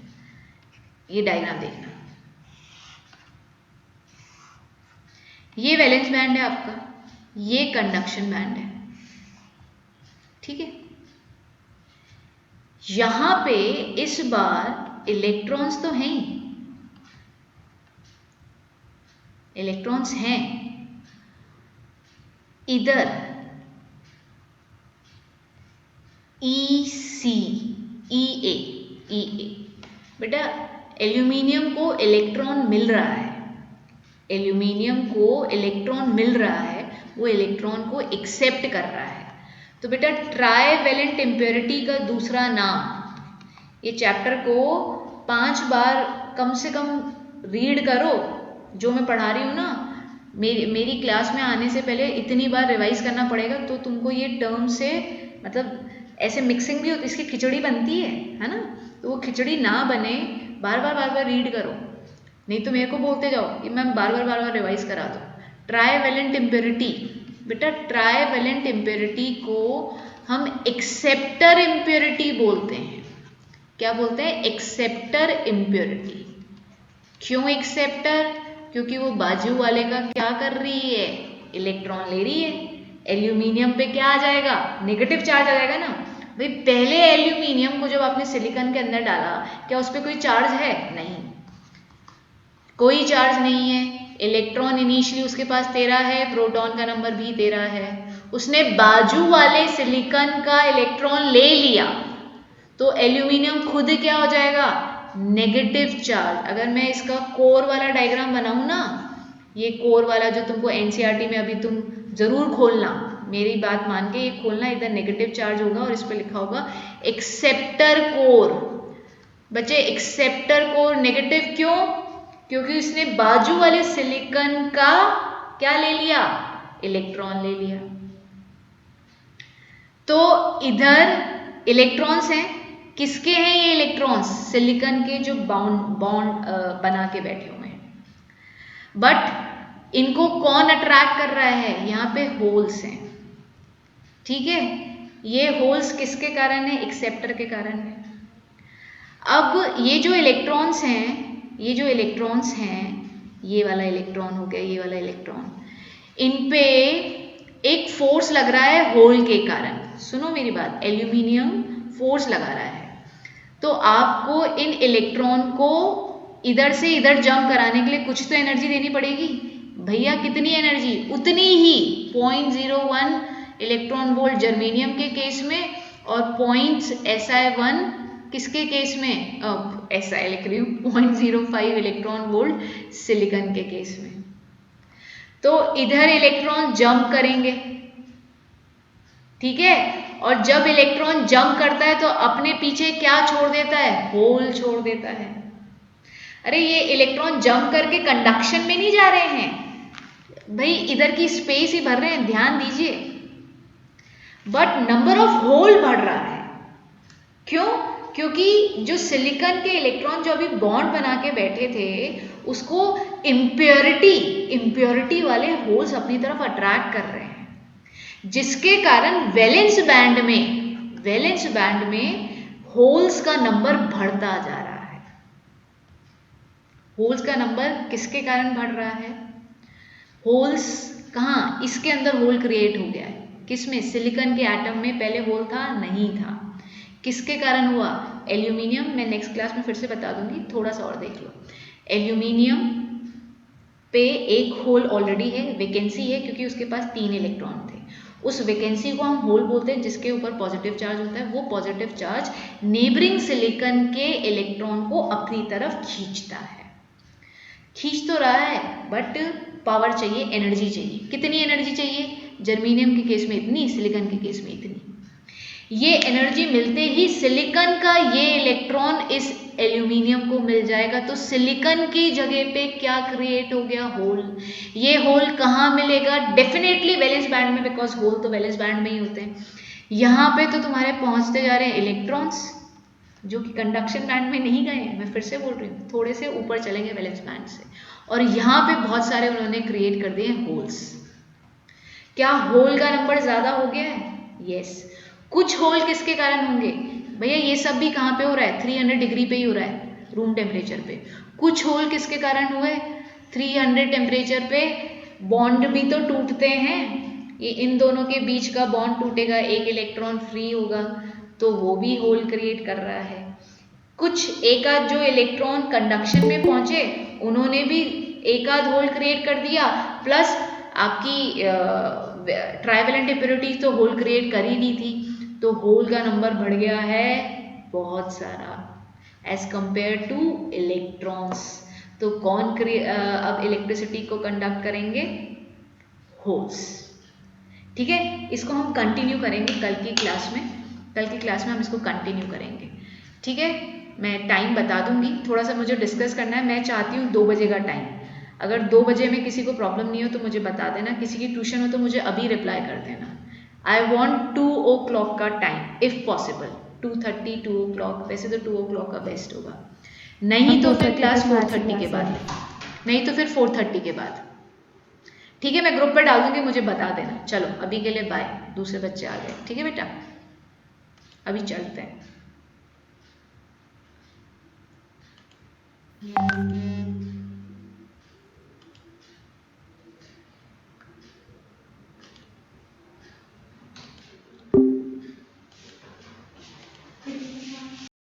ये डायग्राम देखना। ये वैलेंस बैंड है आपका, ये कंडक्शन बैंड है। ठीक है, यहां पे इस बार इलेक्ट्रॉन्स तो हैं ही, इलेक्ट्रॉन्स हैं। इधर EC EA बेटा एल्यूमिनियम को इलेक्ट्रॉन मिल रहा है, एल्यूमिनियम को इलेक्ट्रॉन मिल रहा है, वो इलेक्ट्रॉन को एक्सेप्ट कर रहा है। तो बेटा ट्राईवैलेंट इम्प्योरिटी का दूसरा नाम, ये चैप्टर को 5 बार कम से कम रीड करो, जो मैं पढ़ा रही हूँ ना, मेरी क्लास में आने से पहले इतनी बार रिवाइज करना पड़ेगा, तो तुमको ये टर्म से, मतलब ऐसे मिक्सिंग भी होती, इसकी खिचड़ी बनती है ना, तो वो खिचड़ी ना बने, बार बार रीड करो, नहीं तो मेरे को बोलते जाओ कि मैम बार बार रिवाइज करा दो। ट्राईवैलेंट इम्प्योरिटी, बेटा ट्राईवैलेंट इम्प्योरिटी को हम एक्सेप्टर इम्प्योरिटी बोलते हैं। क्या बोलते हैं, एक्सेप्टर इम्प्योरिटी। क्यों एक्सेप्टर, क्योंकि वो बाजू वाले का क्या कर रही है, इलेक्ट्रॉन ले रही है। एल्यूमिनियम पे क्या आ जाएगा, नेगेटिव चार्ज आ जाएगा ना। भाई पहले एल्यूमिनियम को जब आपने सिलिकॉन के अंदर डाला, क्या उस पर कोई चार्ज है, नहीं, कोई चार्ज नहीं है। इलेक्ट्रॉन इनिशियली उसके पास 13 है, प्रोटॉन का नंबर भी 13 है। उसने बाजू वाले सिलिकॉन का इलेक्ट्रॉन ले लिया, तो एल्यूमिनियम खुद क्या हो जाएगा, नेगेटिव चार्ज। अगर मैं इसका कोर वाला डायग्राम बनाऊं ना, ये कोर वाला जो तुमको एनसीईआरटी में अभी तुम जरूर खोलना, मेरी बात मान के ये खोलना, इधर नेगेटिव चार्ज होगा और इस पर लिखा होगा एक्सेप्टर कोर। बच्चे एक्सेप्टर कोर नेगेटिव क्यों, क्योंकि उसने बाजू वाले सिलिकॉन का क्या ले लिया, इलेक्ट्रॉन ले लिया। तो इधर इलेक्ट्रॉन्स हैं, किसके हैं ये इलेक्ट्रॉन्स, सिलिकॉन के, जो बॉन्ड बना के बैठे हुए हैं। बट इनको कौन अट्रैक्ट कर रहा है, यहाँ पे होल्स हैं। ठीक है, ये होल्स किसके कारण है, एक्सेप्टर के कारण है। अब ये जो इलेक्ट्रॉन्स हैं, ये जो इलेक्ट्रॉन्स हैं, ये वाला इलेक्ट्रॉन हो गया, ये वाला इलेक्ट्रॉन, इन पे एक फोर्स लग रहा है होल के कारण। सुनो मेरी बात, एल्यूमिनियम फोर्स लगा रहा है, तो आपको इन इलेक्ट्रॉन को इधर से इधर जंप कराने के लिए कुछ तो एनर्जी देनी पड़ेगी। भैया कितनी एनर्जी, उतनी ही 0.01 इलेक्ट्रॉन वोल्ट जर्मेनियम के केस में, और SI1 किसके केस में, SI लिख रही हूँ, 0.05 इलेक्ट्रॉन वोल्ट सिलिकॉन के केस में। तो इधर इलेक्ट्रॉन जंप करेंगे, ठीक है, और जब इलेक्ट्रॉन जंप करता है तो अपने पीछे क्या छोड़ देता है? होल छोड़ देता है। अरे ये इलेक्ट्रॉन जंप करके कंडक्शन में नहीं जा रहे हैं भाई, इधर की स्पेस ही भर रहे हैं, ध्यान दीजिए। बट नंबर ऑफ होल बढ़ रहा है। क्यों? क्योंकि जो सिलिकॉन के इलेक्ट्रॉन जो अभी बॉन्ड बना के बैठे थे उसको इम्प्योरिटी वाले होल्स अपनी तरफ अट्रैक्ट कर रहे हैं, जिसके कारण वैलेंस बैंड में होल्स का नंबर बढ़ता जा रहा है। होल्स का नंबर किसके कारण बढ़ रहा है? होल्स कहाँ? इसके अंदर होल क्रिएट हो गया है। किसमें? सिलिकॉन के एटम में पहले होल था? नहीं था। किसके कारण हुआ? एल्यूमिनियम, मैं नेक्स्ट क्लास में फिर से बता दूंगी, थोड़ा सा और देख लो। एल्यूमिनियम पे एक होल ऑलरेडी है, वैकेंसी है, क्योंकि उसके पास 3 इलेक्ट्रॉन थे। उस वैकेंसी को हम होल बोलते हैं, जिसके ऊपर पॉजिटिव चार्ज होता है। वो पॉजिटिव चार्ज नेबरिंग सिलिकॉन के इलेक्ट्रॉन को अपनी तरफ खींचता है। खींच तो रहा है बट पावर चाहिए, एनर्जी चाहिए। कितनी एनर्जी चाहिए? जर्मेनियम के केस में इतनी, सिलिकॉन के केस में इतनी। ये एनर्जी मिलते ही सिलिकॉन का ये इलेक्ट्रॉन इस एल्यूमिनियम को मिल जाएगा, तो सिलिकॉन की जगह पे क्या क्रिएट हो गया? होल। ये होल कहाँ मिलेगा? डेफिनेटली वैलेंस बैंड में, बिकॉज होल तो वैलेंस बैंड में ही होते हैं। यहाँ पे तो तुम्हारे पहुंचते जा रहे हैं इलेक्ट्रॉन्स, जो कि कंडक्शन बैंड में नहीं गए हैं। मैं फिर से बोल रही हूँ, थोड़े से ऊपर चलेंगे वैलेंस बैंड से, और यहाँ पे बहुत सारे उन्होंने क्रिएट कर दिए होल्स। क्या होल का नंबर ज्यादा हो गया है? यस। कुछ होल किसके कारण होंगे भैया? ये सब भी कहाँ पे हो रहा है? 300 डिग्री पे ही हो रहा है, रूम टेम्परेचर पे। कुछ होल किसके कारण हुए? 300 टेम्परेचर पे बॉन्ड भी तो टूटते हैं। ये इन दोनों के बीच का बॉन्ड टूटेगा, एक इलेक्ट्रॉन फ्री होगा, तो वो भी होल क्रिएट कर रहा है। कुछ एक आध जो इलेक्ट्रॉन कंडक्शन में पहुंचे उन्होंने भी एक आध होल क्रिएट कर दिया, प्लस आपकी ट्राइवेलेंट इम्प्योरिटीज तो होल क्रिएट कर ही दी थी, तो होल का नंबर बढ़ गया है बहुत सारा एज कंपेयर टू इलेक्ट्रॉन्स। तो कौन अब इलेक्ट्रिसिटी को कंडक्ट करेंगे? होल्स। ठीक है, इसको हम कंटिन्यू करेंगे कल की क्लास में। कल की क्लास में हम इसको कंटिन्यू करेंगे। ठीक है, मैं टाइम बता दूंगी, थोड़ा सा मुझे डिस्कस करना है। मैं चाहती हूँ 2 बजे का टाइम। अगर 2 बजे में किसी को प्रॉब्लम नहीं हो तो मुझे बता देना, किसी की ट्यूशन हो तो मुझे अभी रिप्लाई कर देना। आई वॉन्ट 2 o'clock का टाइम इफ पॉसिबल, 2:30 2 o'clock, वैसे तो 2 o'clock का बेस्ट होगा, नहीं तो फिर क्लास 4:30 के बाद, नहीं तो फिर 4:30 के बाद। ठीक है, मैं ग्रुप पर डाल दूंगी, मुझे बता देना। चलो अभी के लिए बाय, दूसरे बच्चे आ गए। ठीक है बेटा, अभी चलते हैं।